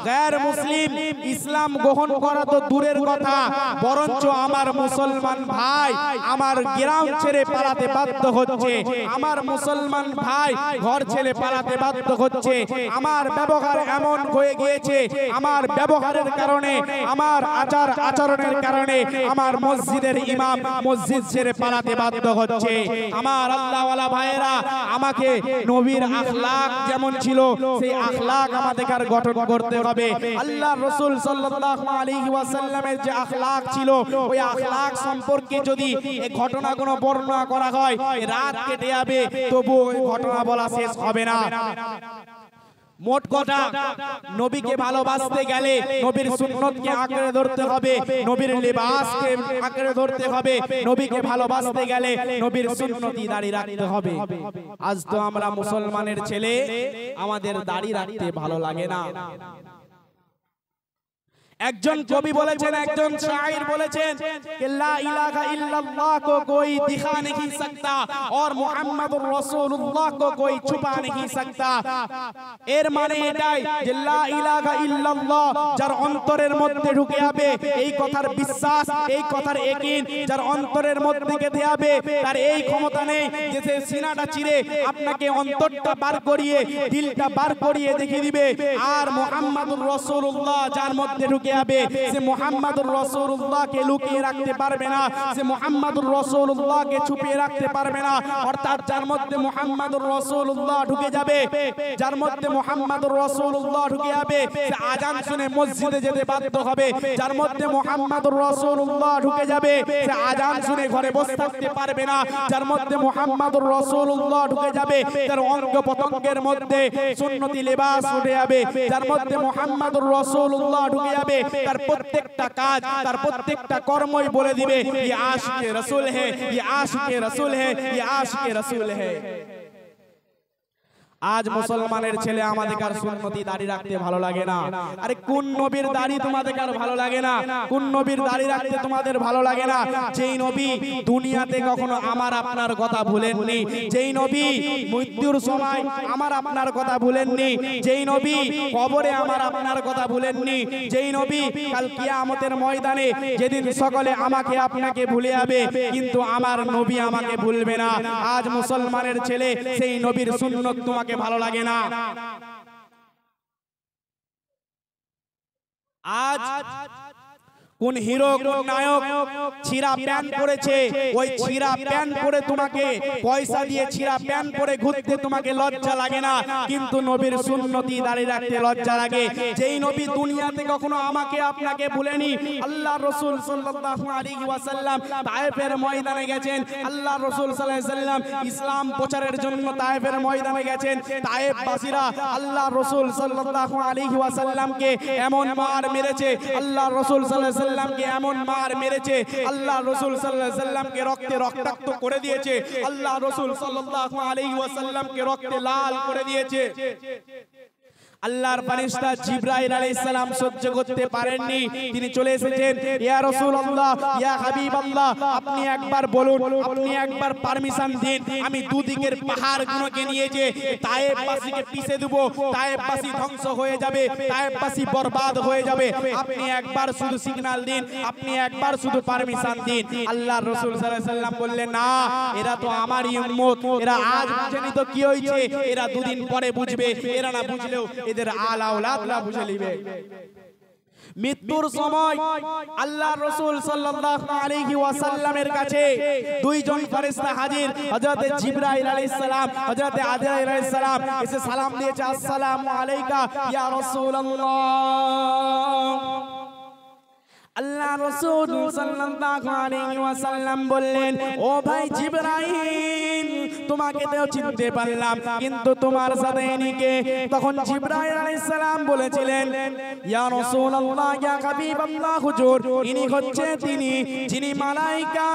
गैर মুসলিম ইসলাম গ্রহণ করা তো দূরের কথা, বরঞ্চ আমার মুসলমান ভাই আমার গ্রাম ছেড়ে পালাতে বাধ্য হচ্ছে, আমার মুসলমান ভাই ঘর ছেড়ে পালাতে বাধ্য হচ্ছে। আমার ব্যবহার এমন হয়ে গিয়েছে, আমার ব্যবহারের কারণে, আমার আচার আচরণের কারণে আমার মসজিদের ইমাম মসজিদ ছেড়ে পালাতে বাধ্য হচ্ছে। আমার আল্লাহওয়ালা ভাইয়েরা, আমাকে নবীর আখলাক যেমন ছিল সেই আখলাক আমাদের গঠন করতে হবে। আল্লাহর রাসূল সাল্লাল্লাহু আলাইহি ওয়াসাল্লামের যে আখলাক ছিল, ওই আখলাক সম্পর্কে যদি এই ঘটনাগুলো বর্ণনা করা হয় রাত কেটে যাবে, তবু ওই ঘটনা বলা শেষ হবে না। মোট কথা, নবীকে ভালোবাসতে গেলে নবীর সুন্নতকে আঁকড়ে ধরতে হবে, নবীর লিবাসকে আঁকড়ে ধরতে হবে, নবীকে ভালোবাসতে গেলে নবীর সুন্নতি দাড়ি রাখতে হবে। আজ তো আমরা মুসলমানের ছেলে, আমাদের দাড়ি রাখতে ভালো লাগে না। একজন কবি বলেছেন, একজন শায়ের বলেছেন कि ला इलाहा इल्लल्लाह को कोई दिखा नहीं सकता और मुहम्मदुर रसूलुल्लाह को कोई छुपा नहीं सकता। এর মানে এটাই যে লা ইলাহা ইল্লাল্লাহ যার অন্তরের মধ্যে ঢুকে যাবে, এই কথার বিশ্বাস, এই কথার ইয়াকিন যার অন্তরের মধ্যে গেঁথে যাবে, তার এই ক্ষমতা নেই যে সে সিনাটা চিরে আপনাকে অন্তরটা বার করিয়ে, দিলটা বার করিয়ে দেখিয়ে দিবে। আর মুহাম্মদুর রাসূলুল্লাহ যার মধ্যে ঢুকে যাবে, সে মুহাম্মদুর রাসূলুল্লাহকে লুকিয়ে রাখতে পারবে না, সে মুহাম্মদুর রাসূলুল্লাহকে ছুপিয়ে রাখতে পারবে না। অর্থাৎ যার মধ্যে মুহাম্মদুর রাসূলুল্লাহ ঢুকে যাবে, যার মধ্যে মুহাম্মদুর রাসূলুল্লাহ ঢুকে যাবে, সে আজান শুনে মসজিদে যেতে বাধ্য হবে। যার মধ্যে মুহাম্মদুর রাসূলুল্লাহ ঢুকে যাবে, সে আজান শুনে ঘরে বসে থাকতে পারবে না। যার মধ্যে মুহাম্মদুর রাসূলুল্লাহ ঢুকে যাবে, তার অঙ্গ প্রত্যঙ্গের মধ্যে সুন্নতি লিবাস উঠে যাবে। যার মধ্যে মুহাম্মদুর রাসূলুল্লাহ ঢুকে যাবে, তার প্রত্যেকটা কাজ, তার প্রত্যেকটা কর্মই বলে দিবে ये आशिक रसूल है, ये आशिक रसूल है, ये आशिक रसूल है। আজ মুসলমানের ছেলে আমাদের কার সুন্নতি দাড়ি রাখতে ভালো লাগে না। আরে কোন নবীর দাড়ি তোমাদের কার ভালো লাগে না? কোন নবীর দাড়ি রাখতে তোমাদের ভালো লাগে না? যেই নবী দুনিয়াতে কখনো আমার আপনার কথা ভুলেননি, যেই নবী মৃত্যুর সময় আমার আপনার কথা ভুলেননি, যেই নবী কবরে আমার আপনার কথা ভুলেননি, যেই নবী কাল কিয়ামতের ময়দানে যেদিন সকলে আমাকে আপনাকে ভুলে যাবে, কিন্তু আমার নবী আমাকে ভুলবে না। আজ মুসলমানের ছেলে সেই নবীর সুন্নত তোমাকে ভালো লাগে না। আজ কোন হিরো, কোন নায়ক ছিঁড়া প্যান্ট পরেছে, ওই ছিঁড়া প্যান্ট পরে তোমাকে পয়সা দিয়ে ছিঁড়া প্যান্ট পরে ঘুরতে তোমাকে লজ্জা লাগে না, কিন্তু নবীর সুন্নতি দাঁড়িয়ে রাখতে লজ্জা লাগে। যেই নবী দুনিয়াতে কখনো আমাকে আপনাকে ভুলেনি, আল্লাহর রাসূল সাল্লাল্লাহু আলাইহি ওয়াসাল্লাম তায়েফের ময়দানে গেছেন, আল্লাহর রাসূল সাল্লাল্লাহু আলাইহি ওয়াসাল্লাম ইসলাম প্রচারের জন্য তায়েফের ময়দানে গেছেন। তায়েফবাসীরা আল্লাহর রাসূল সাল্লাল্লাহু আলাইহি ওয়াসাল্লামকে এমন মার মেরেছে, আল্লাহর রাসূল সাল্লাল্লাহু সাল্লামকে এমন মার মেরেছে, আল্লাহ রাসূল সাল্লাল্লাহু আলাইহি ওয়াসাল্লামকে রক্তে রক্তাক্ত করে দিয়েছে, আল্লাহ রাসূল সাল্লাল্লাহু আলাইহি ওয়াসাল্লামকে রক্তে লাল করে দিয়েছে। আল্লাহর ফেরেশতা জিবরাইল আলাইহিস সালাম সহ্য করতে পারেননি, তিনি চলে এসেছেন, ইয়া রাসূলুল্লাহ, ইয়া হাবিবাল্লাহ, আপনি একবার বলুন, আপনি একবার পারমিশন দিন, আমি দুদিকের পাহাড়গুলোকে নিয়ে যে তায়েফবাসীকে পিষে দেব, তায়েফবাসী ধ্বংস হয়ে যাবে, তায়েফবাসী বরবাদ হয়ে যাবে, আপনি একবার শুধু সিগন্যাল দিন, আপনি একবার শুধু পারমিশন দিন। আল্লাহর রাসূল সাল্লাল্লাহু আলাইহি ওয়াসাল্লাম বললেন, না, এরা তো আমারই উম্মত, এরা আজ বুঝেনি তো কি হয়েছে, এরা দুদিন পরে বুঝবে, এরা না বুঝলেও এদের আলাউলাদরা বুঝে নিবে। মৃত্যুর সময় আল্লাহর রাসূল সাল্লাল্লাহু আলাইহি ওয়াসাল্লামের কাছে দুইজন ফেরেশতা হাজির, হযরত জিবরাইল আলাইহিস সালাম, হযরত আজরাইল আলাইহিস সালাম এসে সালাম দিয়েছে, আসসালামু আলাইকা ইয়া রাসূলুল্লাহ। আল্লাহ রাসূল সাল্লাল্লাহু আলাইহি ওয়াসাল্লাম বললেন, ও ভাই জিবরাইল, তোমাকে তো চিনতে পারলাম, কিন্তু তোমার সাথে ইনি কে? তখন জিবরাইল আলাইহিস সালাম বলেছিলেন, ইয়া রাসূলুল্লাহ, ইয়া হাবিবাল্লাহ, হুজুর, ইনি হচ্ছে তিনি যিনি মালাইকা,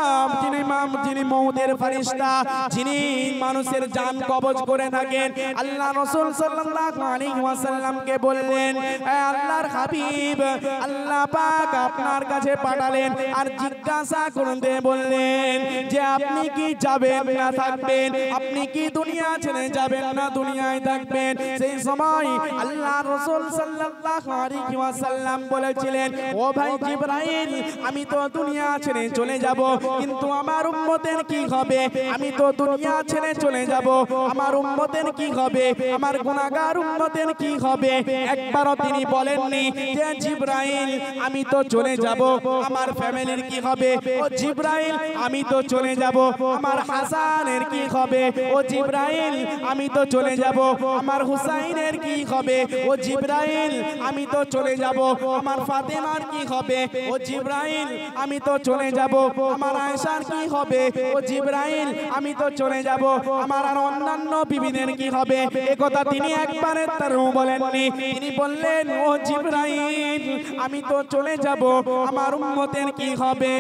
যিনি মওতের ফেরেশতা, যিনি মানুষের জান কবজ করে থাকেন। আল্লাহ রাসূল সাল্লাল্লাহু আলাইহি ওয়াসাল্লামকে বললেন, হে আল্লাহর হাবিব, আল্লাহ পাক আপনার কাছে পাঠালেন আর জিজ্ঞাসা করতে বললেন যে আপনি কি যাবেন না থাকবেন, আপনি কি দুনিয়া ছেড়ে যাবেন না দুনিয়ায় থাকবেন? সেই সময় আল্লাহ রাসূল সাল্লাল্লাহু আলাইহি ওয়াসাল্লাম বলেছিলেন, ও ভাই জিবরাইল, আমি তো দুনিয়া ছেড়ে চলে যাব, কিন্তু আমার উম্মতের কি হবে? আমি তো দুনিয়া ছেড়ে চলে যাব, আমার উম্মতের কি হবে? আমার গুনাহগার উম্মতের কি হবে? একবারও তিনি বলেননি যে জিবরাইল, আমি তো চলে যাব, আমার ফ্যামিলির কি হবে? ও জিবরাইল, আমি তো চলে যাব, আমার হাসানের কি হবে? ও জিবরাইল, আমি তো চলে যাব, আমার হুসাইনের কি হবে? ও জিবরাইল, আমি তো চলে যাব, আমার ফাতেমার কি হবে? ও জিবরাইল, আমি তো চলে যাব, আমার আয়েশার কি হবে? ও জিবরাইল, আমি তো চলে যাব, আমার আর অন্যান্য বিবিদের কি হবে? একথা তিনি একবারে তার বলেননি। তিনি বললেন, ও জিবরাইল, আমি তো চলে যাব, আমার উম্মতের কি হবে?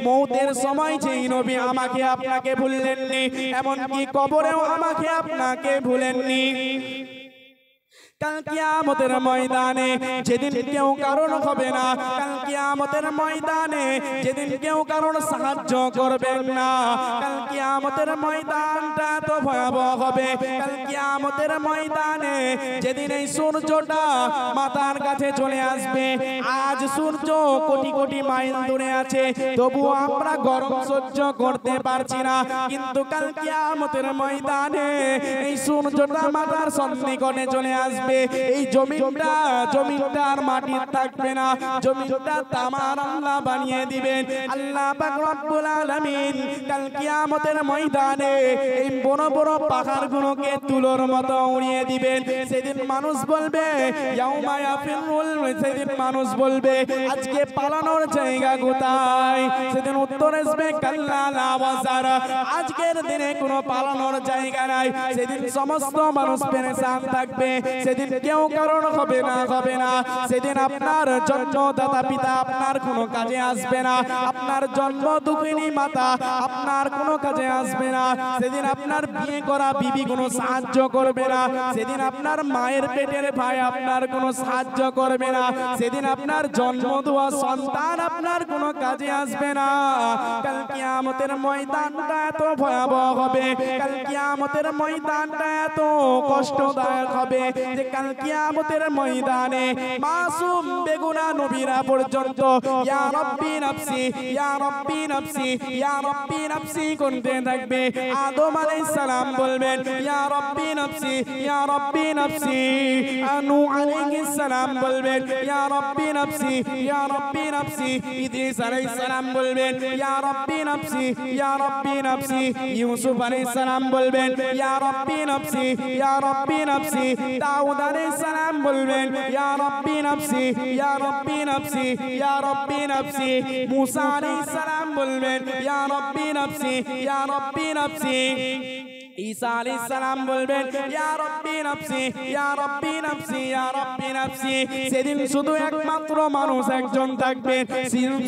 মওতের সময় যেই নবী আমাকে আপনাকে ভুললেননি, এমনকি কবরেও আমাকে আপনাকে ভুলেননি। কাল কিয়ামতের ময়দানে যেদিন কেউ কারণ হবে না, কাল কিয়ামতের ময়দানে যেদিন কেউ কারণ সাহায্য করবেন না, কাল কিয়ামতের ময়দানটা তো ভয়াবহ হবে। কাল কিয়ামতের ময়দানে যেদিন এই সূর্যটা মাথার কাছে চলে আসবে, আজ সূর্য কোটি কোটি মাইল দূরে আছে, তবুও আমরা গরম সহ্য করতে পারছি না, কিন্তু কাল কিয়ামতের ময়দানে এই সূর্যটা মাথার সন্নিকটে চলে আসবে। এই জমিনটার মাটি থাকবে না, জমিনটা তামার আল্লাহ বানিয়ে দিবেন। আল্লাহ পাক রব্বুল আলামিন কাল কিয়ামতের ময়দানে এই বড় বড় পাহাড়গুলোকে তুলোর মতো উড়িয়ে দিবেন। সেদিন মানুষ বলবে, ইয়াউমা ইয়াফিরুল, সেদিন মানুষ বলবে, আজকে পালানোর জায়গা কোথায়? সেদিন উত্তর আসবে, কাল্লা লা ওয়াজার, আজকের দিনে কোনো পালানোর জায়গা নাই। সেদিন সমস্ত মানুষ পেরেশান থাকবে, সেদিন কেউ কারণ হবে না। সেদিন আপনার জন্মদাতা পিতা আপনার কোনো কাজে আসবে না, আপনার জন্ম দুঃখিনী মাতা আপনার কোনো কাজে আসবে না, সেদিন আপনার বিয়ে করা বিবি কোনো সাহায্য করবে না, সেদিন আপনার মায়ের পেটের ভাই আপনার কোনো সাহায্য করবে না, সেদিন আপনার জন্ম দেওয়া সন্তান আপনার কোনো কাজে আসবে না। কাল কিয়ামতের ময়দানটা এত ভয়াবহ হবে, কাল কিয়ামতের ময়দানটা এত কষ্টদায়ক হবে যে কাল কিয়ামতের ময়দানে মাসুম বেগুনাহ নবীরা পর্যন্ত ইয়া রাব্বি নাফসি, ইয়া রাব্বি নাফসি, ইয়া রাব্বি নাফসি করতে থাকবে। আদম আলাইহিস সালাম বলবেন, ইয়া রাব্বি নাফসি, ইয়া রাব্বি নাফসি। নূহ আলাইহিস সালাম বলবেন, ইয়া রাব্বি নাফসি, ইয়া রাব্বি নাফসি। ইদ্রিস আলাইহিস সালাম বলবেন, ইয়া রাব্বি নাফসি, ইয়া রাব্বি নাফসি। ইউসুফ আলাইহিস সালাম বলবেন, ইয়া রাব্বি নাফসি, ইয়া রাব্বি নাফসি। দাউদ আলাইহিস সালাম বলবেন, ইয়া রাব্বি নাফসি, ইয়া রাব্বি নাফসি, ইয়া রাব্বি নাফসি। মুসা আলাইহিস সালাম বলবেন, ইয়া রাব্বি নাফসি, ইয়া রাব্বি নাফসি। ঈসা আলাইহিস সালাম বলবেন, ইয়া রাব্বি নাফসি, ইয়া রাব্বি নাফসি, ইয়া রাব্বি নাফসি। সেদিন শুধু একমাত্র মানুষ একজন থাকবেন,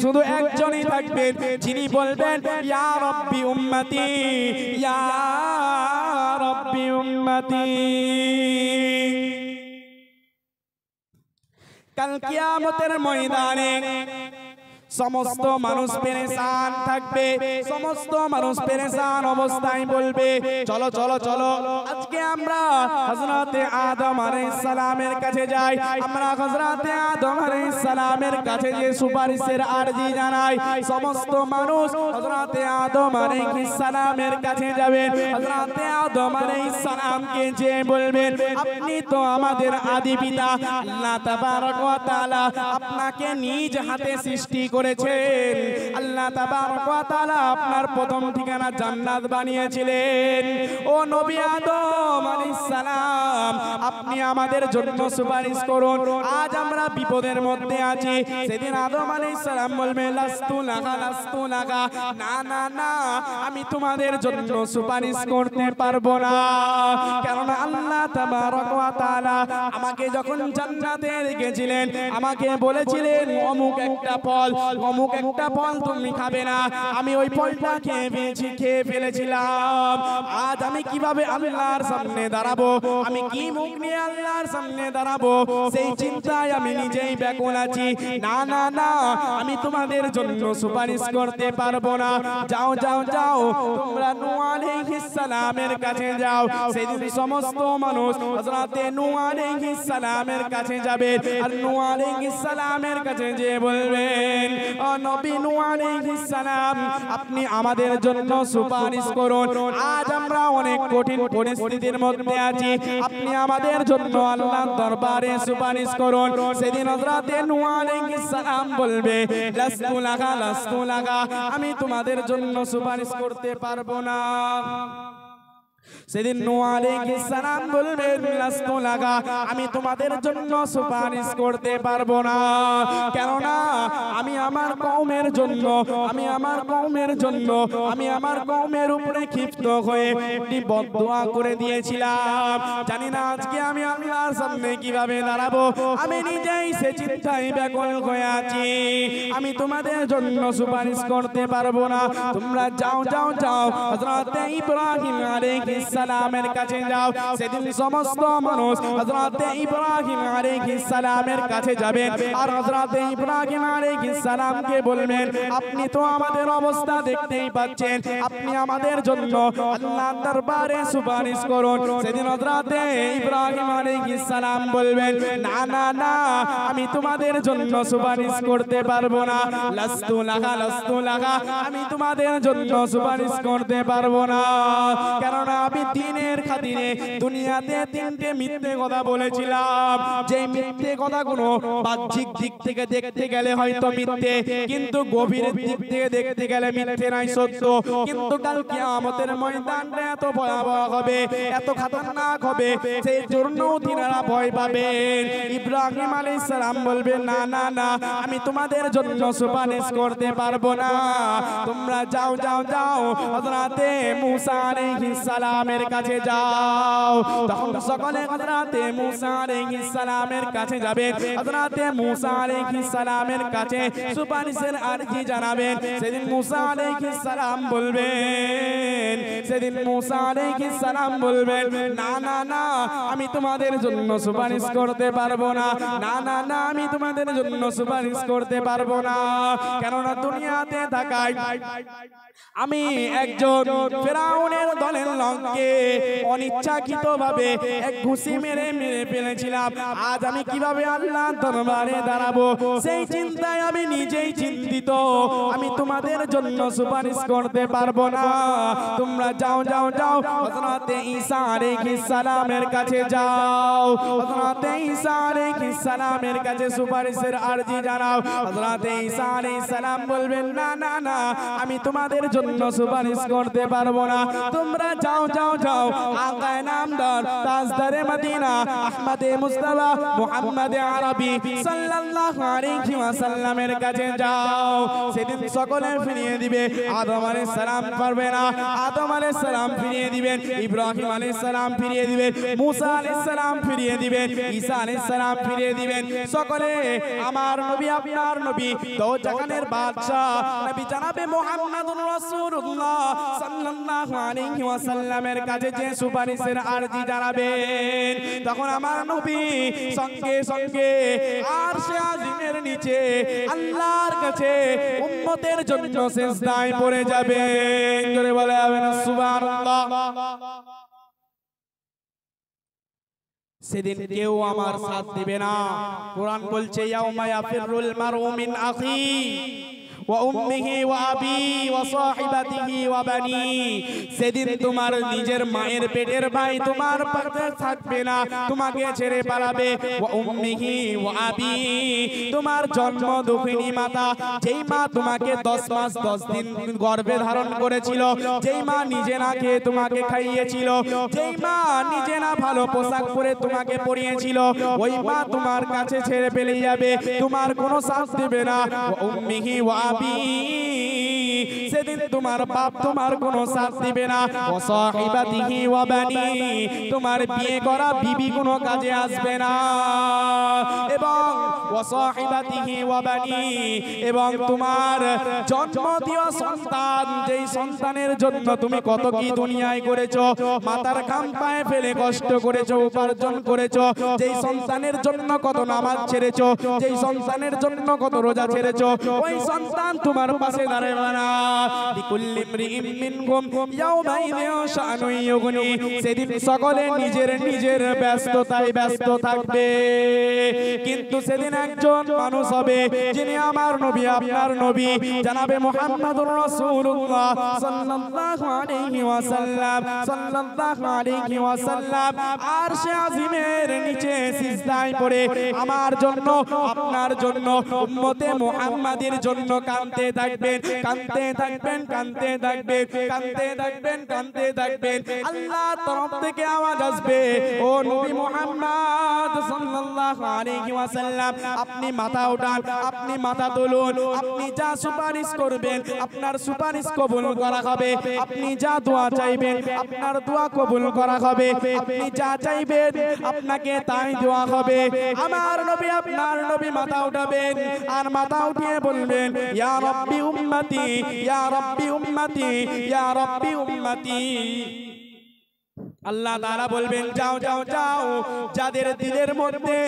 শুধু একজনই থাকবেন যিনি বলবেন, ইয়া রাব্বি উম্মতি, ইয়া রাব্বি উম্মতি। কাল কিয়ামতের ময়দানে সমস্ত মানুষ পেরেশান থাকবে, সমস্ত মানুষ পেরেশান অবস্থায় বলবে, চলো চলো চলো, আজকে আমরা হযরতে আদম আলাইহিস সালামের কাছে যাই, আমরা হযরতে আদম আলাইহিস সালামের কাছে যে সুপারিশের আরজি জানাই। সমস্ত মানুষ হযরতে আদম আলাইহিস সালামের কাছে যাবেন, হযরতে আদম আলাইহিস সালামকে যে বলবেন, আপনি তো আমাদের আদি পিতা, আল্লাহ তাবারক ওয়া তাআলা আপনাকে নিজ হাতে সৃষ্টি করেছেন? আল্লাহ তাবারক ওয়া তাআলা আপনার প্রথম ঠিকানা জান্নাত বানিয়েছিলেন। ও নবী আদম আলাইহিস সালাম, আপনি আমাদের জন্য সুপারিশ করুন। আজ আমরা বিপদের মধ্যে আছি। সেদিন আদম আলাইহিস সালাম বলবে লাস্তু লাকা, লাস্তু লাকা, না না না, আমি তোমাদের জন্য সুপারিশ করতে পারবো না। কারণ আল্লাহ তাবারক ওয়া তাআলা আমাকে যখন জান্নাতে রেখেছিলেন, আমাকে বলেছিলেন অমুক একটা ফল, অমুক একটা ফল তুমি খাবে না। আমি ওই ফলটা খেয়ে ফেলেছিলাম। আজ আমি কিভাবে আল্লাহর সামনে দাঁড়াবো, আমি কি মুখ নিয়ে আল্লাহর সামনে দাঁড়াবো, সেই চিন্তায় আমি নিজেই ব্যাকুল আছি। না না না, আমি তোমাদের জন্য সুপারিশ করতে পারবো না। যাও যাও যাও, তোমরা নূহ আলাইহিস সালামের কাছে যাও। সেদিন সমস্ত মানুষ হযরতে নূহ আলাইহিস সালামের কাছে যাবে, আর নূহ আলাইহিস সালামের কাছে যে বলবেন, ও নবী নূহ আলাইহিস সালাম, আপনি আমাদের জন্য সুপারিশ করুন। আজ আমরা অনেক কঠিন পরিস্থিতির মধ্যে আছি, আপনি আমাদের জন্য আল্লাহর দরবারে সুপারিশ করুন। সেদিন হযরতে নূহ আলাইহিস সালাম বলবে লাস্তু লাকা, লাস্তু লাকা, আমি তোমাদের জন্য সুপারিশ করতে পারবো না। সেদিন নূহ আলাইহিস সালাম বলবেন লাস্তু লাকা, আমি তোমাদের জন্য সুপারিশ করতে পারবো না। কেননা আমি আমার কওমের জন্য, আমি আমার কওমের জন্য, আমি আমার কওমের উপরে ক্ষিপ্ত হয়ে একটি বদদুয়া করে দিয়েছিলাম। জানি না আজকে আমি আল্লাহর সামনে কিভাবে দাঁড়াবো, আমি নিজেই সে চিন্তায় ব্যাকুল হয়ে আছি। আমি তোমাদের জন্য সুপারিশ করতে পারবো না। তোমরা যাও যাও যাও, হযরতে ইব্রাহিম আলাইহিস সালামের কাছে যাও। সেদিন সমস্ত মানুষ হযরতে ইব্রাহিম আলাইহিস সালামের কাছে যাবেন, আর হযরতে ইব্রাহিম আলাইহিস সালামকে বলবেন, আপনি তো আমাদের অবস্থা দেখতেই পাচ্ছেন, আপনি আমাদের জন্য আল্লাহর দরবারে সুপারিশ করুন। সেদিন হযরতে ইব্রাহিম আলাইহিস সালাম বলবেন, না না না, আমি তোমাদের জন্য সুপারিশ করতে পারবো না। লাস্তু লাকা, লাস্তু লাকা, আমি তোমাদের জন্য সুপারিশ করতে পারবো না। কারণ আমি দিনের খাতিরে দুনিয়াতে তিনটে মিথ্যে কথা বলেছিলাম। যে মিথ্যে কথাগুলো বাহ্যিক দিক থেকে দেখতে গেলে হয়তো মিথ্যে, কিন্তু গভীর দিক থেকে দেখতে গেলে মিথ্যে নাই, সত্য। কিন্তু কাল কিয়ামতের ময়দানটা এত ভয়াবহ হবে, এত খতরনাক হবে, সেই জন্য তিনারা ভয় পাবেন। ইব্রাহিম আলাইহিস সালাম বলবেন, না না না, আমি তোমাদের জন্য সুপারিশ করতে পারবো না। তোমরা যাও যাও যাও, হযরতে মূসা আলাইহিস সালামের কাছে যাও। তখন সকলে হযরতে মূসা আলাইহিস সালামের কাছে যাবেন, হযরতে মূসা আলাইহিস সালামের কাছে সুপারিশের আরজি জানাবেন। সেদিন মূসা আলাইহিস সালাম বলবেন, সেদিন মূসা আলাইহিস সালাম বলবেন, না না না, আমি তোমাদের জন্য সুপারিশ করতে পারবো না। না না না, আমি তোমাদের জন্য সুপারিশ করতে পারবো না। কেননা দুনিয়াতে থাকায় আমি একজন ফেরাউনের দলের লোককে অনিচ্ছাকৃতভাবে এক ঘুষি মেরে ফেলেছিলাম। আজ আমি কিভাবে আল্লাহর দরবারে দাঁড়াবো, সেই চিন্তায় আমি নিজেই চিন্তিত। আমি তোমাদের জন্য সুপারিশ করতে পারবো না। তোমরা যাও যাও যাও, হযরতে ঈসা আলাইহিস সালামের কাছে যাও। হযরতে ঈসা আলাইহিস সালামের কাছে সুপারিশের আরজি জানাও। হযরতে ঈসা আলাইহিস সালাম বলবেন, না না না, আমি তোমাদের জন্য সুপারিশ করতে পারবো না। তোমরা যাও যাও যাও, আকায়ে নামদার তাজদারে মদিনা আহমদে মুস্তাফা মুহাম্মদে আরবি সাল্লাল্লাহু আলাইহি ওয়াসাল্লামের কাছে যাও। সেদিন সকলে ফিরিয়ে দিবে। আদম আলাইহিস সালাম পারবে না, আদম আলাইহিস সালাম ফিরিয়ে দিবেন, ইব্রাহিম আলাইহিস সালাম ফিরিয়ে দিবেন, মূসা আলাইহিস সালাম ফিরিয়ে দিবেন, ঈসা আলাইহিস সালাম ফিরিয়ে দিবেন। সকলে আমার নবী, আপনার নবী, দো জাহানের বাদশা নবী জনাবে মুহাম্মদুর রাসূলুল্লাহ সাল্লাল্লাহু আলাইহি ওয়াসাল্লামের কাছে যে সুপারিশের আরজি জানাবেন, তখন আমার নবী সঙ্গে সঙ্গে আরশে আজিমের নিচে আল্লাহর কাছে উম্মতের জন্য সিজদায় পড়ে যাবেন। জোরে বলে আমিন, সুবহানাল্লাহ। সেদিন কেউ আমার সাথ দিবে না। কোরআন বলছে, ইয়াউমা ইয়াফিরুল মারউ মিন আখি ওয়া উম্মিহি ওয়া আবি ওয়া সাহিবাতিহি ওয়া বানি। সেদিন তোমার নিজের মায়ের পেটের ভাই তোমার পাশে থাকবে না, তোমাকে ছেড়ে পালাবে। ওয়া উম্মিহি ওয়া আবি, তোমার জন্ম দুঃখিনী মাতা, যেই মা তোমাকে 10 মাস 10 দিন গর্ভে ধারণ করেছিল, যেই মা নিজে না খেয়ে তোমাকে খাইয়েছিল, যেই মা নিজে না ভালো পোশাক পরে তোমাকে পরিয়েছিল, ওই মা তোমার কাছে ছেড়ে পেলে যাবে, তোমার কোনো সাথ দেবে না। ওয়া উম্মিহি ওয়া আবি, সেদিন তোমার বাপ তোমার কোনো সাথ দিবে না। ওয়া সাহিবাতিহি ওয়া বানি, তোমার বিয়ে করা বিবি কোনো কাজে আসবে না। এবং ওয়া সাহিবাতিহি ওয়া বানি, এবং তোমার জন্ম দেওয়া সন্তান, যেই সন্তানের জন্য তুমি কত কি দুনিয়ায় করেছো, মাথার ঘাম পায়ে ফেলে কষ্ট করেছো, উপার্জন করেছো, যেই সন্তানের জন্য কত নামাজ ছেড়েছো, যেই সন্তানের জন্য কত রোজা ছেড়েছো, ওই সন্তান তোমার পাশে দাঁড়াবে না। লিকুল্লি ইমরিইম মিনহুম ইয়াওমাইযিন শাআনুন ইউগনি, সেদিন সকলে নিজের নিজের ব্যস্ততায় ব্যস্ত থাকবে। কিন্তু সেদিন একজন মানুষ হবে, যিনি আমার নবী আপনার নবী জনাবে মুহাম্মদুর রাসূলুল্লাহ সাল্লাল্লাহু আলাইহি ওয়াসাল্লাম, সাল্লাল্লাহু আলাইহি ওয়াসাল্লাম আরশে আজিমের নিচে সিজদায় পড়ে আমার জন্য, আপনার জন্য, উম্মতে মুহাম্মাদের জন্য কাঁদতে থাকবেন, কাঁদতে থাকবেন, কাঁদতে থাকবেন, কাঁদতে থাকবেন, কাঁদতে থাকবেন। আল্লাহর তরফ থেকে আওয়াজ আসবে, ও নবী মুহাম্মদ সাল্লাল্লাহু আলাইহি ওয়াসাল্লাম, আপনি মাথা উঠান, আপনি মাথা তুলুন, আপনি যা সুপারিশ করবেন আপনার সুপারিশ কবুল করা হবে, আপনি যা দোয়া চাইবেন আপনার দোয়া কবুল করা হবে, আপনি যা চাইবেন আপনাকে তাই দেওয়া হবে। আমার নবী আপনার নবী মাথা উঠাবেন, আর মাথা উঠিয়ে বলবেন, ইয়া রাব্বি উম্মতি, ইয়া রাব্বি উম্মতি, ইয়া রাব্বি উম্মতি। আল্লাহ তাআলা বলবেন, যাও যাও যাও, যাদের দিলের মধ্যে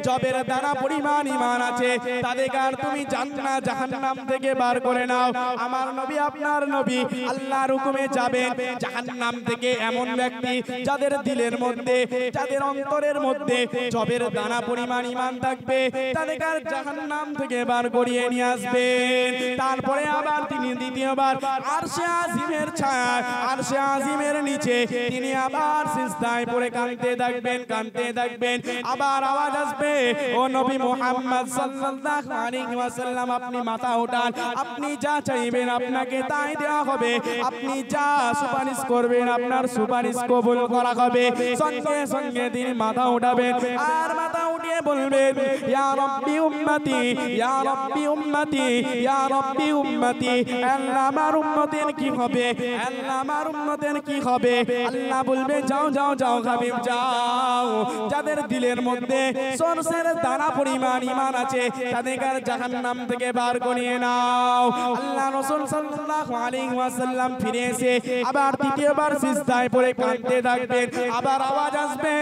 জবের দানা পরিমাণ ঈমান আছে, তাদেরকে আর তুমি জান্নাত জাহান্নাম থেকে বার করে নাও। আমার নবী আপনার নবী আল্লাহর হুকুমে যাবেন জাহান্নাম থেকে এমন ব্যক্তি যাদের দিলের মধ্যে, যাদের অন্তরের মধ্যে জবের দানা পরিমাণ ঈমান থাকবে, তাদেরকে আর জাহান্নাম থেকে বার করিয়ে নিয়ে আসবেন। তারপরে আবার তিনি দ্বিতীয়বার আরশে আজিমের ছায়া, আরশে আজিমের নিচে তিনি আবার সিজদায় পড়ে কাঁদতে থাকবেন, কাঁদতে থাকবেন। আবার আওয়াজ আসবে, ও নবী মুহাম্মদ সাল্লাল্লাহু আলাইহি ওয়াসাল্লাম, আপনি মাথা উঠান, আপনি যা চাইবেন আপনাকে তাই দেওয়া হবে, আপনি যা সুপারিশ করবেন আপনার সুপারিশ কবুল করা হবে। সঙ্গে সঙ্গে তিনি মাথা উঠাবেন, আর মাথা উঠিয়ে বলবেন, ইয়া রাব্বি উম্মতি, ইয়া রাব্বি উম্মতি, ইয়া রাব্বি উম্মতি। আল্লাহ আমার উম্মতের কি হবে, আল্লাহ আমার উম্মতের কি হবে? আল্লাহ বলবে, যাও যাও যাও হাবিব যাও, যাদের দিলের মধ্যে সরষের দানা পরিমাণ ঈমান আছে তাদেরকে জাহান্নাম থেকে বার করিয়ে নাও। আল্লাহ রাসূল সাল্লাল্লাহু আলাইহি ওয়াসাল্লাম ফিরে এসে আবার দ্বিতীয়বার সিজদায় পড়ে কাঁদতে থাকবেন। আবার আওয়াজ আসবে,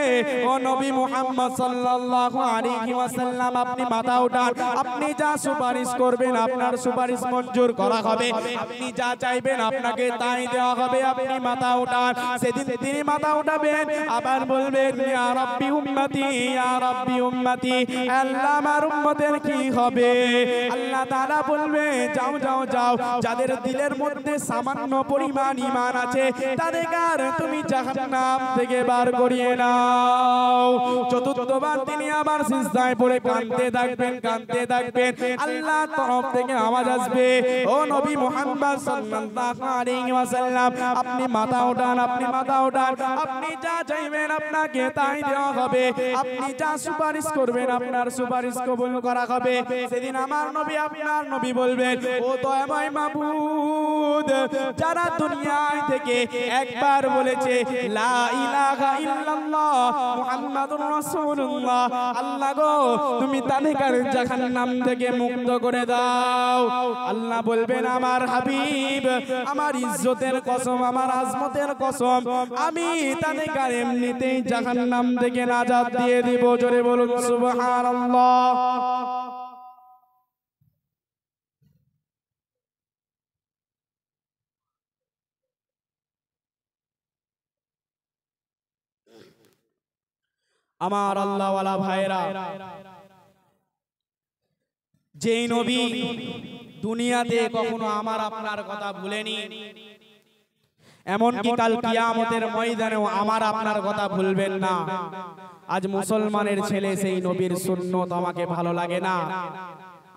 ও নবী মুহাম্মদ সাল্লাল্লাহু আলাইহি ওয়াসাল্লাম, আপনি মাথা উঠান, আপনি যা সুপারিশ করবেন আপনার সুপারিশ মঞ্জুর করা হবে, আপনি যা চাইবেন আপনাকে তাই দেওয়া হবে, আপনি মাথা উঠান। সেদিন তিনি মাথা উঠাবেন, আবার বলবেন, ইয়া রাব্বি উম্মতি, ইয়া রাব্বি উম্মতি। আল্লাহ আমার উম্মতের কি হবে? আল্লাহ তাআলা বলবে, যাও যাও যাও, যাদের দিলের মধ্যে সামান্য পরিমাণ ঈমান আছে তাদেরকে আর তুমি জাহান্নাম থেকে বার করিয়ে নাও। চতুর্থবার তিনি আবার সিজদায় পড়ে কাঁদতে থাকবেন, কাঁদতে থাকবেন। আল্লাহর তরফ থেকে আওয়াজ আসবে, ও নবী মুহাম্মদ সাল্লাল্লাহু আলাইহি ওয়াসাল্লাম, আপনি মাথা উঠান, আপনি মাথা উঠান, আপনি যা চাইবেন আপনাকে তাই দেওয়া হবে, আপনি যা সুপারিশ করবেন আপনার সুপারিশ কবুল করা হবে। সেদিন আমার নবী আপনার নবী বলবেন, ও দয়াময় মাবুদ, যারা দুনিয়ায় থেকে একবার বলেছে লা ইলাহা ইল্লাল্লাহ মুহাম্মাদুর রাসূলুল্লাহ, আল্লাহ গো তুমি তাদেরকে জাহান্নাম থেকে মুক্ত করে দাও। আল্লাহ বলবেন, আমার হাবিব, আমার ইজ্জতের কসম, আমার আজমতের কসম, আমি তাদেরকে এমনিতেই জাহান্নাম থেকে নাজাত দিয়ে দিব। জোরে বলুন সুবহানাল্লাহ। আমার আল্লাহ ওয়ালা ভাইরা, যেই নবী দুনিয়াতে কখনো আমার আপনার কথা ভুলেনি, এমনকি কাল কিয়ামতের ময়দানেও আমার আপনার কথা ভুলবেন না। আজ মুসলমানের ছেলে সেই নবীর সুন্নত আমাকে ভালো লাগে না,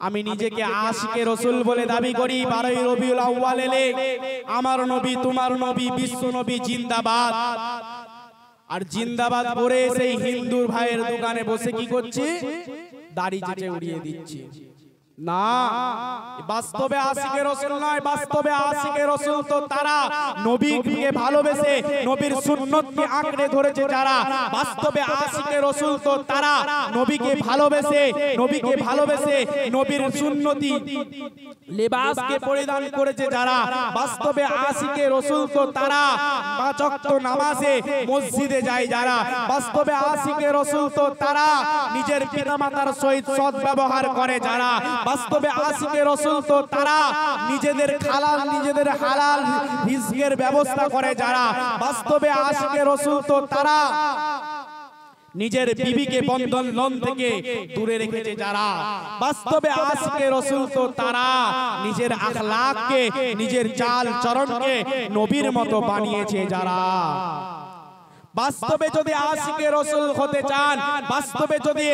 আমি নিজেকে আশিকে রসুল বলে দাবি করি। 12ই রবিউল আউয়াল এলে আমার নবী তোমার নবী বিশ্ব নবী জিন্দাবাদ, আর জিন্দাবাদ করে সেই হিন্দুর ভাইয়ের দোকানে বসে কি করছি, দাড়ি চেঁচে উড়িয়ে দিচ্ছি না। বাস্তবে আশিকে রসুল নয়, বাস্তবে আশিকে রসুল তো তারা নবীকে ভালোবেসে নবীর সুন্নতকে আঁকড়ে ধরেছে যারা। বাস্তবে আশিকে রসুল তো তারা নবীকে ভালোবেসে নবীর সুন্নতি লিবাসকে পরিধান করেছে যারা। বাস্তবে আশিকে রসুল তো তারা 5 ওয়াক্ত নামাজে মসজিদে যায় যারা। বাস্তবে আশিকে রসুল তো তারা নিজের পিতামাতার সহিত সৎ ব্যবহার করে যারা। বাস্তবে আশিকে রসুল তো তারা নিজেদের হালাল রিজকের ব্যবস্থা করে যারা। বাস্তবে আশিকে রসুল তো তারা নিজের বিবিকে বন্ধন লোন থেকে দূরে রেখেছে যারা। বাস্তবে আশিকে রসুল তো তারা নিজের আখলাককে, নিজের চাল চরণকে নবীর মতো বানিয়েছে যারা। বাস্তবে যদি আশিকে রসুল হতে চান, বাস্তবে যদি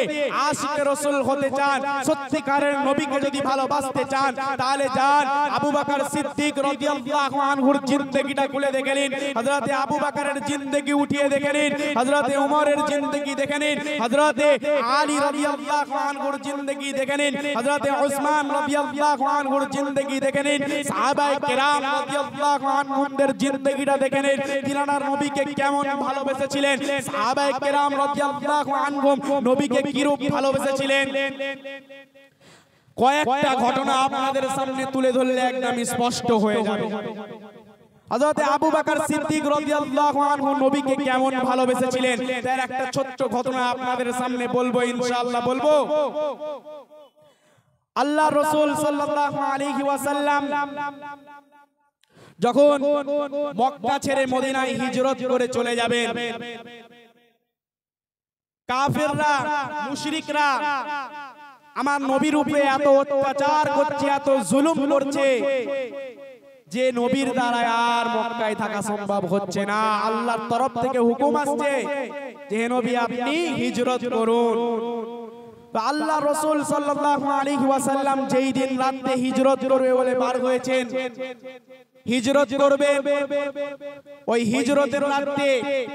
আশিকে রসুল হতে চান, সত্যিকারের নবীকে যদি ভালোবাসতে চান, তাহলে যান আবু বকর সিদ্দিক রাদিয়াল্লাহু আনহুর জিন্দেগিটা খুলে দেখে নিন। হযরতে আবু বকরের জিন্দেগি উঠিয়ে দেখে নিন, হযরতে ওমরের জিন্দেগি দেখে নিন, হযরতে আলী রাদিয়াল্লাহু আনহুর জিন্দেগি দেখে নিন, হযরতে উসমান রাদিয়াল্লাহু আনহুর জিন্দেগি দেখে নিন, সাহাবায়ে কেরাম রাদিয়াল্লাহু আনহুদের জিন্দেগিটা দেখে নিন। তিনারা নবীকে কেমন ভালোবেসেছিলেন, সাহাবায়ে কেরাম রাদিয়াল্লাহু আনহুম নবীকে কিরূপ ভালোবেসেছিলেন। কয়েকটা ঘটনা আপনাদের সামনে তুলে ধরলে একদম স্পষ্ট হয়ে যাবে। হযরত আবু বকর সিদ্দিক রাদিয়াল্লাহু আনহু নবীকে কেমন ভালোবেসেছিলেন তার একটা ছোট্ট ঘটনা আপনাদের সামনে বলবো, ইনশাআল্লাহ বলবো। আল্লাহ রাসূল সাল্লাল্লাহু আলাইহি ওয়াসাল্লাম যখন মক্কা ছেড়ে মদিনায় হিজরত করে চলে যাবেন, কাফেররা মুশরিকরা আমার নবীর উপরে এত অত্যাচার করছে, এত জুলুম করছে যে নবীর দ্বারা আর মক্কায় থাকা সম্ভব হচ্ছে না। আল্লাহর তরফ থেকে হুকুম আসছে যে নবী আপনি হিজরত করুন। তো আল্লাহ রাসূল সাল্লাল্লাহু আলাইহি ওয়াসাল্লাম যেই দিন রাতে হিজরত করবে বলে বার হয়েছেন, হিজরত করবে, ওই হিজরতের রাতে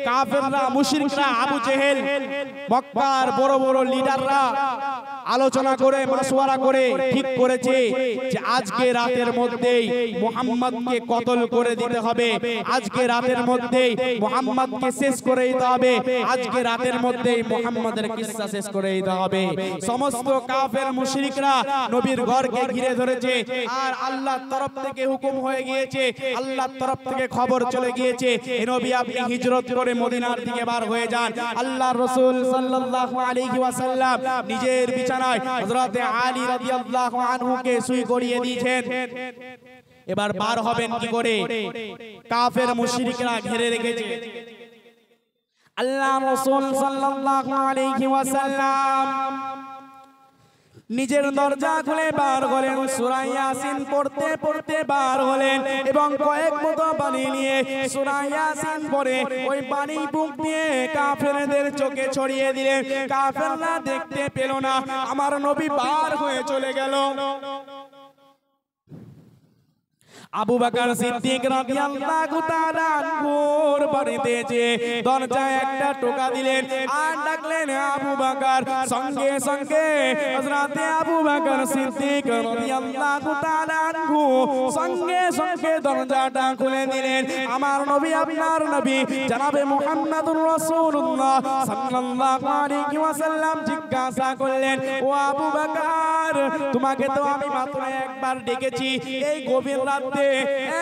কাফেররা মুশরিকরা আবু জেহেল মক্কার বড় বড় লিডাররা আলোচনা করে মাশওয়ারা করে ঠিক করেছে যে আজকে রাতের মধ্যেই মুহাম্মদকে কতল করে দিতে হবে, আজকে রাতের মধ্যেই মুহাম্মদকে শেষ করে দিতে হবে, আজকে রাতের মধ্যেই মুহাম্মদের কিসসা শেষ করে দিতে হবে। সমস্ত কাফের মুশরিকরা নবীর ঘরকে ঘিরে ধরেছে, আর আল্লাহর তরফ থেকে হুকুম হয়ে গিয়েছে, আল্লাহর তরফ থেকে খবর চলে গিয়েছে হে নবী আপনি হিজরত করে মদিনার দিকে বার হয়ে যান। আল্লাহর রাসূল সাল্লাল্লাহু আলাইহি ওয়াসাল্লাম নিজের বিছানায় হযরতে আলী রাদিয়াল্লাহু আনহুকে শুই করিয়ে দিয়েছেন। এবার বার হবেন কি করে, কাফের মুশরিকরা ঘিরে রেখেছে। আল্লাহর রাসূল সাল্লাল্লাহু আলাইহি ওয়াসাল্লাম নিজের দরজা খুলে বার হলেন, সূরা ইয়াসিন পড়তে পড়তে বার হলেন এবং কয়েক মতো পানি নিয়ে সূরা ইয়াসিন পড়ে ওই পানি বুক দিয়ে কাফেরদের চোখে ছড়িয়ে দিলেন। কাফেররা দেখতে পেল না, আমার নবী বার হয়ে চলে গেল। আবু বকর সিদ্দিক রাদিয়াল্লাহু তাআলা আনহুর বাড়িতে যে দরজায় একটা টোকা দিলেন আর ডাকলেন আবু বকর। সঙ্গে সঙ্গে হযরতে আবু বকর সিদ্দিক রাদিয়াল্লাহু তাআলা আনহু সঙ্গে সঙ্গে দরজাটা খুলে দিলেন। আমার নবী আপনার নবী জনাবে মুহাম্মদুর রাসূলুল্লাহ সাল্লাল্লাহু আলাইহি ওয়াসাল্লাম জিজ্ঞাসা করলেন, ও আবু বকর তোমাকে তো আমি মাত্র একবার ডেকেছি, এই গভীর রাতে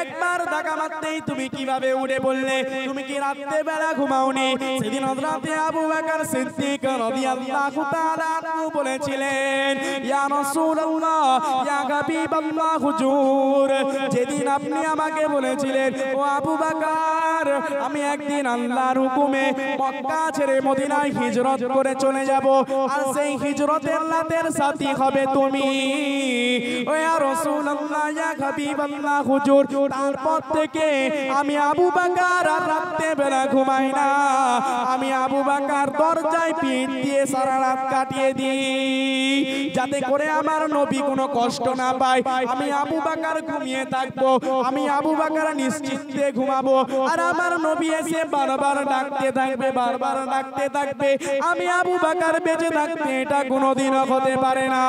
একবার ডাকা মারতেই তুমি কিভাবে উঠে বললে? তুমি কি রাতে বেলা ঘুমাওনি? সেদিন হযরতে আবু বকর সিদ্দিক রাদিয়াল্লাহু তাআলা আনহু বলেছিলেন, ইয়া রাসূলুল্লাহ ইয়া হাবিবাল্লাহ হুজুর, যেদিন আপনি আমাকে বলেছিলেন ও আবু বকর আমি একদিন আল্লাহর হুকুমে মক্কা ছেড়ে মদিনায় হিজরত করে চলে যাব, আর সেই হিজরতের রাতের সাথী হবে তুমি, ও ইয়া রাসূলুল্লাহ ইয়া হাবিবাল্লাহ হুজুর তারপর থেকে আমি আবু বকর আর রাতে বেলা ঘুমাই না আমি আবু বকর দরজায় পিঠ দিয়ে সারা রাত কাটিয়ে দিই যাতে করে আমার নবী কোনো কষ্ট না পায় আমি আবু বকর ঘুমিয়ে থাকবো আমি আবু বকর নিশ্চিন্তে ঘুমাবো আর আমার নবী এসে বারবার ডাকতে থাকবে আমি আবু বকর বেঁচে থাকতে এটা কোনোদিনও হতে পারে না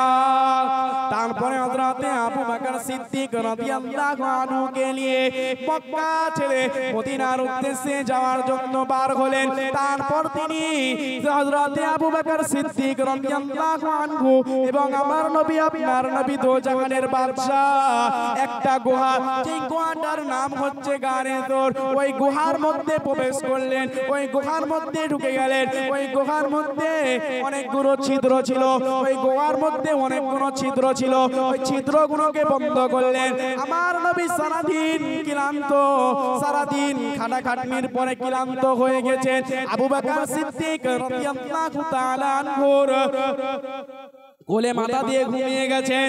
তারপরে হযরতে আবু বকর সিদ্দিক রাদিয়াল্লাহু আনহু কে নিয়ে মক্কা ছেড়ে মদিনার উদ্দেশ্যে যাওয়ার জন্য বার হলেন তারপর তিনি হযরতে আবু বকর সিদ্দিক রাদিয়াল্লাহু আনহু এবং আমার নবী আপনার নবী দো জাহানের বাদশা একটা গুহা যে গুহাটার নাম হচ্ছে গারে তোর ওই গুহার মধ্যে প্রবেশ করলেন ওই গুহার মধ্যে ঢুকে গেলেন ওই গুহার মধ্যে অনেকগুলো ছিদ্র ছিল ওই গুহার মধ্যে অনেকগুলো ছিদ্র ছিল ওই ছিদ্রগুলোকে বন্ধ করলেন আমার নবী সারাদিন ক্লান্ত সারাদিন খাটাখাটনির পরে ক্লান্ত হয়ে গেছেন আবু বকর সিদ্দিক রাদিয়াল্লাহু তাআলা আনহুর কোলে মাথা দিয়ে ঘুমিয়ে গেছেন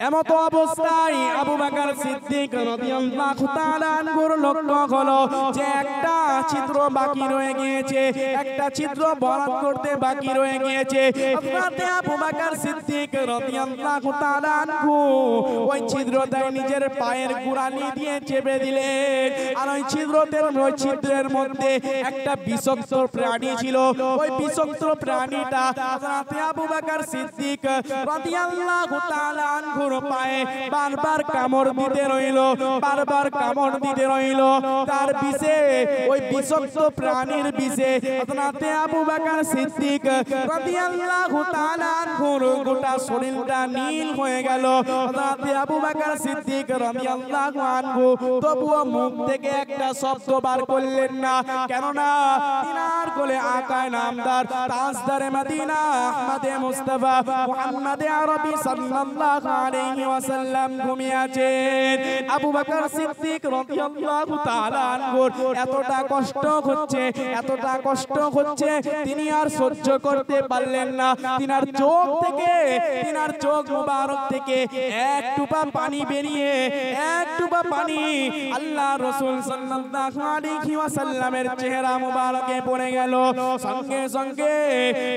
এমত অবস্থায় আবু বকর সিদ্দিক রাদিয়াল্লাহু তাআলা আনহুর লক্ষ্য হলো যে একটা ছিদ্র বাকি রয়ে গিয়েছে একটা ছিদ্র ভরাট করতে বাকি রয়ে গিয়েছে হযরত আবু বকর সিদ্দিক রাদিয়াল্লাহু তাআলা আনহু ওই ছিদ্রটায় নিজের পায়ের গোড়ালি দিয়ে চেপে দিলেন আর ওই ছিদ্রের মধ্যে একটা বিষাক্ত প্রাণী ছিল ওই বিষাক্ত প্রাণীটা হযরত আবু বকর সিদ্দিক রাদিয়াল্লাহু তাআলা আনহু পায়ে বারবার কামড় দিতে রইল তার বিষে ওই বিষাক্ত প্রাণীর বিষে হযরত আবু বকর সিদ্দিক রাদিয়াল্লাহু তাআলা আনহুর গোটা শরীরটা নীল হয়ে গেল হযরত আবু বকর সিদ্দিক রাদিয়াল্লাহু আনহু তবুও মুখ থেকে একটা শব্দ বার করলেন না কেননা তিনার কোলে আকায় নামদার তাজদারে মদিনা আহমদে মুস্তাফা মুহাম্মদে আরবি সাল্লাল্লাহু আলাইহি ওয়াসাল্লাম ঘুমিয়ে আছেন আবু বকর সিদ্দিক রাদিয়াল্লাহু তাআলা আনহুর এতটা কষ্ট হচ্ছে তিনি আর সহ্য করতে পারলেন না তিনার চোখ মোবারক থেকে এক টোপা পানি বেরিয়ে আল্লাহ রাসূল সাল্লাল্লাহু আলাইহি ওয়াসাল্লামের চেহারা মোবারকে পড়ে গেল সঙ্গে সঙ্গে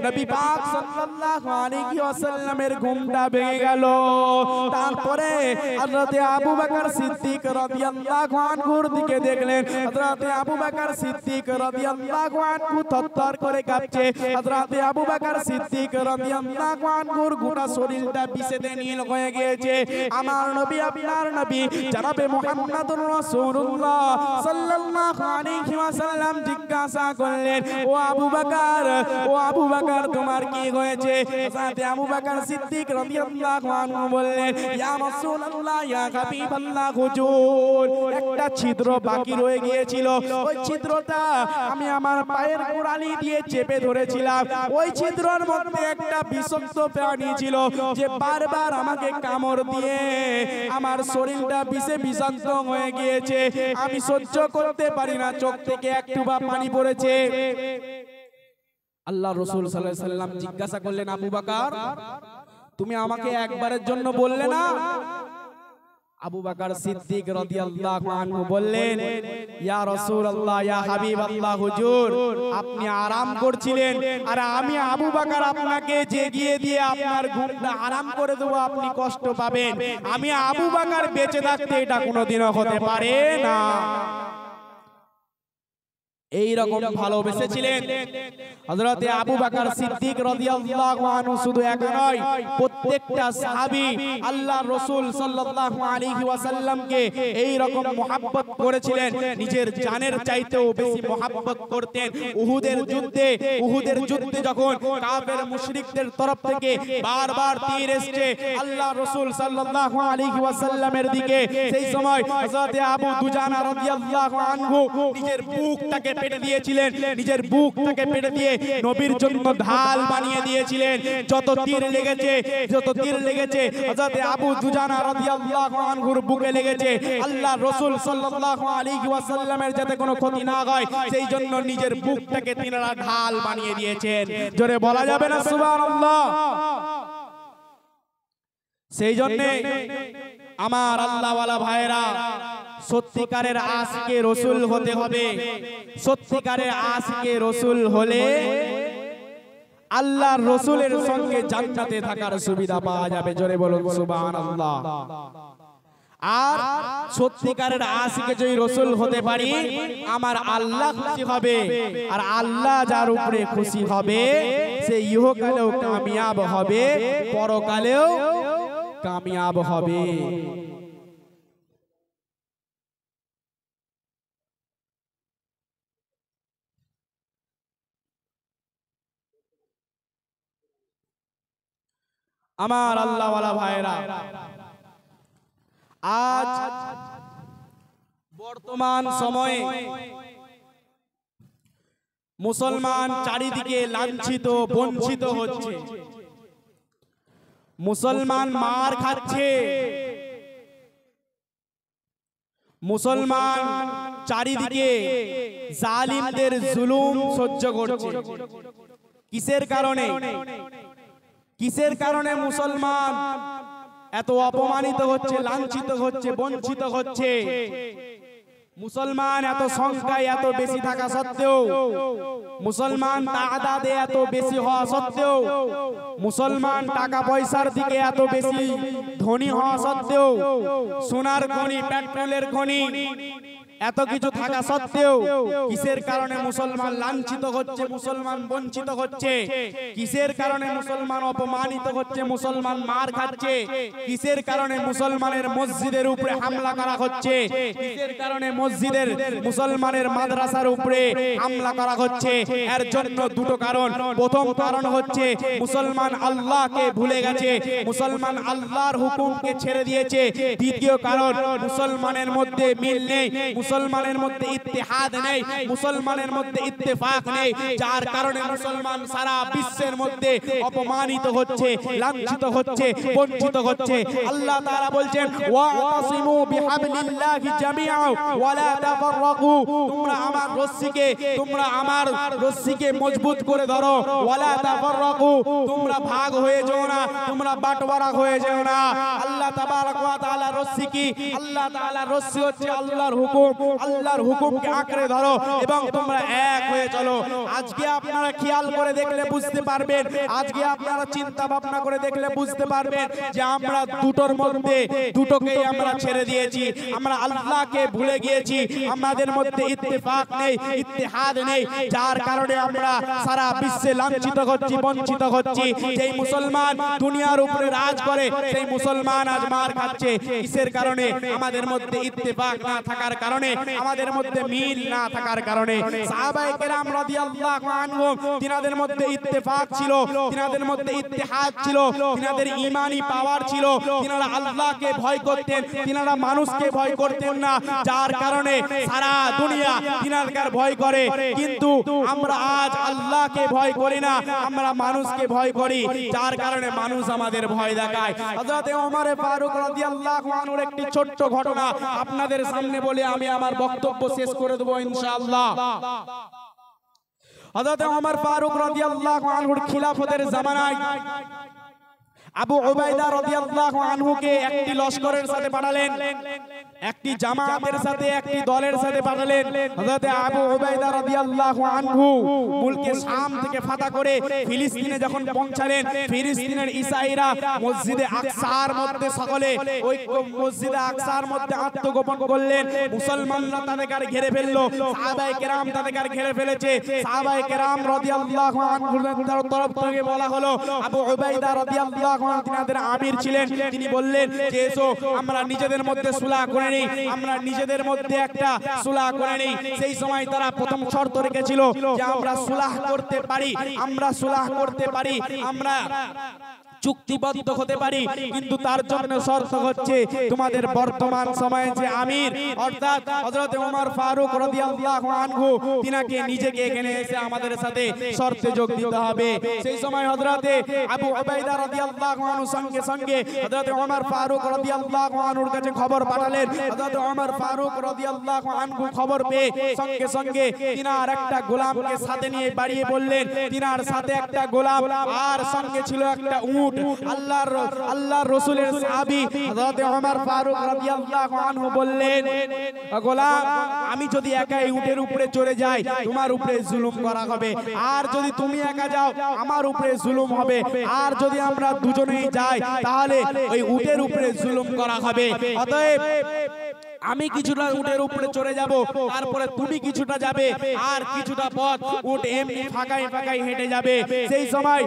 নবী পাক সাল্লাল্লাহু আলাইহি ওয়াসাল্লামের ঘুমটা ভেঙে গেল তারপরে হযরত আবু বকর সিদ্দিক রাদিয়াল্লাহু আনহুর দিকে দেখলেন হযরত আবু বকর সিদ্দিক রাদিয়াল্লাহু আনহু থরথর করে কাঁপছে হযরত আবু বকর সিদ্দিক রাদিয়াল্লাহু আনহুর গোটা শরীরটা বিষে নীল হয়ে গিয়েছে আমার নবী আপনার নবী জনাবে মুহাম্মদুর রাসূলুল্লাহ সাল্লাল্লাহু আলাইহি ওয়াসাল্লাম জিজ্ঞাসা করলেন ও আবু বকর তোমার কি হয়েছে হযরত আবু বকর সিদ্দিক রাদিয়াল্লাহু আনহু বললেন ইয়া রাসূলুল্লাহ ইয়া হাবিবাল্লাহ হুজুর একটা ছিদ্র বাকি রয়ে গিয়েছিল ওই ছিদ্রটা আমি আমার পায়ের গোড়ালি দিয়ে চেপে ধরেছিলাম ওই ছিদ্রের মধ্যে একটা বিষাক্ত প্রাণী ছিল যে বারবার আমাকে কামড় দিয়ে আমার শরীরটা বিষাক্ত হয়ে গিয়েছে আমি সহ্য করতে পারি না চোখ থেকে একটু বা পানি পড়েছে আল্লাহ রাসূল সাল্লাল্লাহু আলাইহি ওয়াসাল্লাম জিজ্ঞাসা করলেন আবু বকর তুমি আমাকে একবারের জন্য বললে না আবু বকর সিদ্দিক রাদিয়াল্লাহু আনহু বললেন ইয়া রাসূলুল্লাহ ইয়া হাবিবাল্লাহ হুজুর আপনি আরাম করছিলেন আর আমি আবু বকর আপনাকে জেগিয়ে দিয়ে আপনার ঘুমটা আরাম করে দেব আপনি কষ্ট পাবেন আমি আবু বকর বেঁচে থাকতে এটা কোনোদিনও হতে পারে না এই রকম ভালোবেসেছিলেন হযরত আবু বকর সিদ্দিক রাদিয়াল্লাহু আনহু শুধু এক নয় প্রত্যেকটা সাহাবী আল্লাহর রাসূল সাল্লাল্লাহু আলাইহি ওয়াসাল্লামকে এই রকম মহব্বত করেছিলেন নিজের জানের চাইতেও বেশি মহব্বত করতেন উহুদের যুদ্ধে যখন কাফের মুশরিকদের তরফ থেকে বারবার তীর এসেছে আল্লাহর রাসূল সাল্লাল্লাহু আলাইহি ওয়াসাল্লামের দিকে সেই সময় হযরত আবু দুজানা রাদিয়াল্লাহু আনহু নিজের বুকটাকে পেটে দিয়েছিলেন নিজের বুকটাকে পেটে দিয়ে নবীর জন্য ঢাল বানিয়ে দিয়েছিলেন যত তীর লেগেছে হযরত আবু দুজানা রাদিয়াল্লাহু আনহুর বুকে লেগেছে আল্লাহর রাসূল সাল্লাল্লাহু আলাইহি ওয়াসাল্লামের যাতে কোনো ক্ষতি না হয় সেই জন্য নিজের বুকটাকে তিনারা ঢাল বানিয়ে দিয়েছেন জোরে বলা যাবে না সুবহানাল্লাহ সেই জন্য আমার আল্লাহওয়ালা ভাইরা সত্যিকারের আশিকে রসুল হতে হবে। সত্যিকারের আশিকে রসুল হলে আল্লাহর রসুলের সঙ্গে জান্নাতে থাকার সুবিধা পাওয়া যাবে। জোরে বলুন সুবহানাল্লাহ। আর সত্যিকারের আশিকে যদি রসুল হতে পারি আমার আল্লাহ খুশি হবে, আর আল্লাহ যার উপরে খুশি হবে সে ইহকালেও কামিয়াব হবে, পরকালেও কামিয়াব হবে। আমার আল্লাহওয়ালা ভাইরা, আজ বর্তমান সময়ে মুসলমান চারিদিকে লাঞ্ছিত বঞ্চিত হচ্ছে, মুসলমান মার খাচ্ছে, মুসলমান চারিদিকে জালিমদের জুলুম সহ্য করছে। কিসের কারণে? কিসের কারণে মুসলমান এত অপমানিত হচ্ছে, লাঞ্ছিত হচ্ছে, বঞ্চিত হচ্ছে? মুসলমান এত সংখ্যায় এত বেশি থাকা সত্ত্বেও, মুসলমান তাদাদে এত বেশি হওয়া সত্ত্বেও, মুসলমান টাকা পয়সার দিকে এত বেশি ধনী হওয়া সত্ত্বেও, সোনার খনি, পেট্রোলের খনি এত কিছু থাকা সত্ত্বেও কিসের কারণে মুসলমান লাঞ্ছিত হচ্ছে, মুসলমান বঞ্চিত হচ্ছে? কিসের কারণে মুসলমান অপমানিত হচ্ছে, মুসলমান মার খাচ্ছে? কিসের কারণে মুসলমানের মসজিদের উপরে হামলা করা হচ্ছে? কিসের কারণে মসজিদের মুসলমানের মাদ্রাসার উপরে হামলা করা হচ্ছে? এর জন্য দুটো কারণ। প্রথম কারণ হচ্ছে মুসলমান আল্লাহকে ভুলে গেছে, মুসলমান আল্লাহর হুকুমকে ছেড়ে দিয়েছে। দ্বিতীয় কারণ মুসলমানের মধ্যে মিল নেই, মুসলমানের মধ্যে ইত্তেহাদ নেই, মুসলমানের মধ্যে ইত্তেফাক নেই, যার কারণে মুসলমান সারা বিশ্বের মধ্যে অপমানিত হচ্ছে, লাঞ্ছিত হচ্ছে, বঞ্চিত হচ্ছে। আল্লাহ তাআলা বলছেন ওয়াতাসিমু বিহাবলিল্লাহি জামিআ ওয়া লা তাফাররাকু, তোমরা আমার রশ্মিকে মজবুত করে ধরো। ওয়া লা তাফাররাকু, তোমরা ভাগ হয়ে যেও না, তোমরা বাটবারা হয়ে যেও না। আল্লাহ তাবারক ওয়া তাআলা রশ্মি কি? আল্লাহ তাআলা রশ্মি হচ্ছে আল্লাহর হুকুম। আল্লাহর হুকুমকে আঁকড়ে ধরো এবং তোমরা এক হয়ে চলো। আজকে আপনারা খেয়াল করে দেখলে বুঝতে পারবেন, আজকে আপনারা চিন্তা ভাবনা করে দেখলে বুঝতে পারবেন যে আমরা দুটোর মধ্যে দুটোকেই আমরা ছেড়ে দিয়েছি, আমরা আল্লাহকে ভুলে গিয়েছি, আমাদের মধ্যে ইত্তেফাক নেই, ইত্তেহাদ নেই, যার কারণে আমরা সারা বিশ্বে লাঞ্ছিত হচ্ছি, বঞ্চিত হচ্ছি। যেই মুসলমান দুনিয়ার উপরে রাজ করে সেই মুসলমান আজ মার খাচ্ছে। কিসের কারণে? আমাদের মধ্যে ইত্তেফাক না থাকার কারণে, আমাদের মধ্যে মিল না থাকার কারণে। সাহাবায়ে কেরাম রাদিয়াল্লাহু আনহুম, তিনাদের মধ্যে ইত্তেফাক ছিল, তিনাদের মধ্যে ইত্তেহাদ ছিল, তিনাদের ঈমানি পাওয়ার ছিল, তিনারা আল্লাহকে ভয় করতেন, তিনারা মানুষকে ভয় করতেন না, যার কারণে সারা দুনিয়া তিনাদের ভয় করে। কিন্তু আমরা আজ আল্লাহকে ভয় করি না, আমরা মানুষকে ভয় করি, যার কারণে মানুষ আমাদের ভয় দেখায়। হযরত ওমর ফারুক রাদিয়াল্লাহু আনহুর একটি ছোট্ট ঘটনা আপনাদের সামনে বলে আমি আমার বক্তব্য শেষ করে দেব ইনশাআল্লাহ। হযরত ওমর ফারুক রাদিয়াল্লাহু আনহুর খিলাফতের জামানায় আবু উবাইদা রাদিয়াল্লাহু আনহুকে একটি লস্করের সাথে পাঠালেন, একটি জামাতের সাথে, একটি দলের সাথে পাঠালেন। হযরত আবু উবাইদা রাদিয়াল্লাহু আনহু মুলকে শাম থেকে ফাতা করে ফিলিস্তিনে যখন পৌঁছালেন, ফিলিস্তিনের ঈসাইরা মসজিদে আকসার মধ্যে সকলে ওই মসজিদে আকসার মধ্যে আত্মগোপন করলেন। মুসলমানরা তাদেরকে ঘিরে ফেললো, সাহাবায়ে কেরাম তাদেরকে ঘিরে ফেলেছে। সাহাবায়ে কেরাম রাদিয়াল্লাহু আনহুর তরফ থেকে বলা হলো, আবু উবাইদা রাদিয়াল্লাহু আনহু তিনাদের আমির ছিলেন, তিনি বললেন যে এসো আমরা নিজেদের মধ্যে সুলহ করে নেই, আমরা নিজেদের মধ্যে একটা সুলহ করে নেই। সেই সময় তারা প্রথম শর্ত রেখেছিল যে আমরা সুলহ করতে পারি, আমরা সুলহ করতে পারি, আমরা চুক্তিবদ্ধ হতে পারি, কিন্তু তার জন্য শর্ত হচ্ছে তোমাদের বর্তমান সময়ে যে আমির অর্থাৎ হযরত ওমর ফারুক রাদিয়াল্লাহু আনহু তিনাকে নিজেকে এখানে এসে আমাদের সাথে শর্তে যোগ দিতে হবে। সেই সময় হযরত আবু উবাইদা রাদিয়াল্লাহু আনহু সঙ্গে সঙ্গে হযরত ওমর ফারুক রাদিয়াল্লাহু আনহুর কাছে খবর পাঠালেন। হযরত ওমর ফারুক রাদিয়াল্লাহু আনহু খবর পেয়ে সঙ্গে সঙ্গে তিনার একটা গোলামকে সাথে নিয়ে বাড়িয়ে বললেন, তিনার সাথে একটা গোলাম আর সঙ্গে ছিল একটা উট। উট আল্লাহর রাসূলের সাহাবী হযরত ওমর ফারুক রাদিয়াল্লাহু আনহু বললেন, গোলাম, আমি যদি একা এই উটের উপরে চড়ে যাই তোমার উপরে জুলুম করা হবে, আর যদি তুমি একা যাও আমার উপরে জুলুম হবে, আর যদি আমরা দুজনেই যাই তাহলে ওই উটের উপরে জুলুম করা হবে। অতএব আমি কিছুটা উটের উপরে চড়ে যাব, তারপরে তুমি কিছুটা যাবে, আর কিছুটা পথ উট এমনি ফাঁকাই ফাঁকাই হেঁটে যাবে। সেই সময়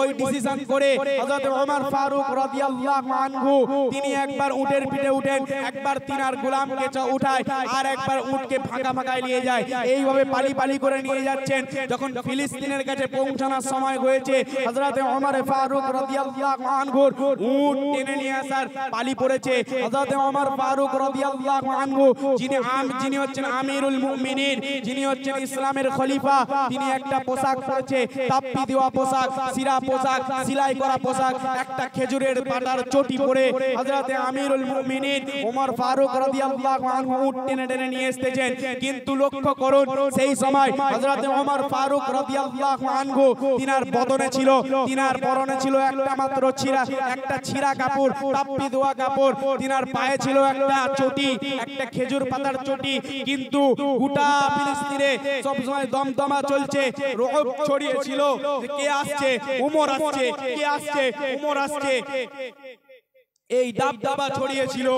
ওই ডিসিশন করে হযরত ওমর ফারুক রাদিয়াল্লাহু আনহু তিনি একবার উটের পিঠে উঠেন, একবার তিনার গোলামকে উঠায়, আর একবার উটকে ফাঁকা ফাঁকায় নিয়ে যায়। এইভাবে পালি পালি করে নিয়ে যাচ্ছেন। যখন ফিলিস্তিনের কাছে পৌঁছানোর সময় হয়েছে, হযরত ওমর ফারুক রাদিয়াল্লাহু আনহুর উট টেনে নিয়ে আসার পালি পড়েছে। হযরত ওমর ফারুক রাদিয়াল্লাহু আনহু যিনি হচ্ছেন আমিরুল মুমিনিন, যিনি হচ্ছেন ইসলামের খলিফা, তিনি একটা পোশাক পরেছে, তাপ্পি দেওয়া পোশাক, সিরা পোশাক, সেলাই করা পোশাক, একটা খেজুরের পাতার চটি পরে হযরত আমিরুল মুমিনিন ওমর ফারুক রাদিয়াল্লাহু আনহু উট টেনে টেনে নিয়ে এসেছেন। কিন্তু লক্ষ্য করুন, সেই সময় হযরত ওমর ফারুক রাদিয়াল্লাহু আনহু তিনার বদনে ছিল, তিনার পরনে ছিল একটা ছিঁড়া কাপড়, তাপ্পি দেওয়া কাপড়, তিনার পায়ে ছিল একটা চটি, একটা খেজুর পাতার চটি। কিন্তু গোটা ফিলিস্তিনে সব সময় দমদমা চলছে, রোব ছড়িয়েছিল যে কে আসছে, ওমর আসছে, কে আসছে, ওমর আসছে, এই দাবদাবা ছড়িয়েছিল।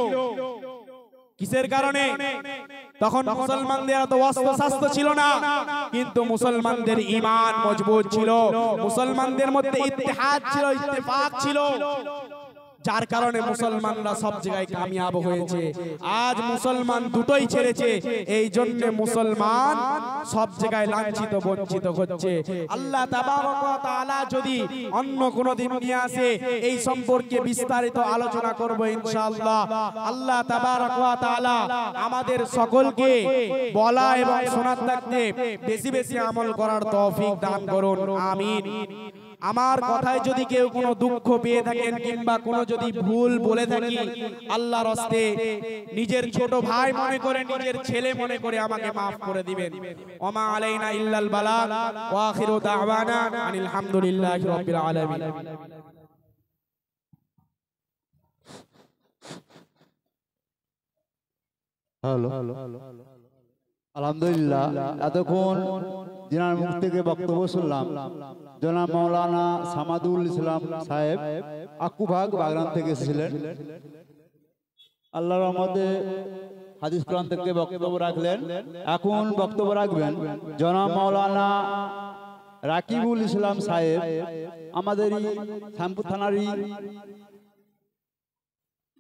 কিসের কারণে? তখন মুসলমানদের এত অস্ত্র শস্ত্র ছিল না, কিন্তু মুসলমানদের ঈমান মজবুত ছিল, মুসলমানদের মধ্যে ইত্তেহাদ ছিল, ইত্তেফাক ছিল, যার কারণে মুসলমানরা সব জায়গায় কামিয়াব হয়েছে। আজ মুসলমান দুটোই ছেড়েছে, এই জন্য মুসলমান সব জায়গায় লাঞ্ছিত বঞ্চিত হচ্ছে। আল্লাহ তাবারক ওয়া তাআলা যদি অন্য কোনো দিন নিয়ে আসে এই সম্পর্কে বিস্তারিত আলোচনা করব ইনশাআল্লাহ। আল্লাহ তাবারক ওয়া তাআলা আমাদের সকলকে বলা এবং শোনার থাকতে বেশি বেশি আমল করার তৌফিক দান করুন, আমিন। আমার কথায় যদি কেউ কোনো দুঃখ পেয়ে থাকেন কিংবা কোনো যদি ভুল বলে থাকি, আল্লাহর হস্তে নিজের ছোট ভাই মনে করে, নিজের ছেলে মনে করে আমাকে মাফ করে দিবেন। ওমা আলাইনা ইল্লাল বালাগ ওয়া আখিরু দাওয়ানা আনিল হামদুলিল্লাহি রাব্বিল আলামিন। হ্যালো, আলহামদুলিল্লাহ, এতক্ষণ যিনার মুখ থেকে বক্তব্য শুনলাম জনাব মাওলানা সামাদুল ইসলাম সাহেব আকুভাগ বাগরান থেকে এসেছিলেন। আল্লাহর রহমতে হাদিস কোরআন থেকে বক্তব্য রাখলেন। এখন বক্তব্য রাখবেন জনাব মাওলানা রাকিবুল ইসলাম সাহেব, আমাদের শ্যামপুর থানারই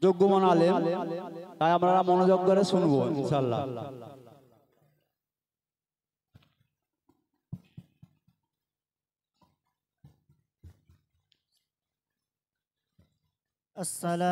যোগ্যমান আলেম, তাই আমরা মনোযোগ করে শুনবো ইনশাআল্লাহ। السلام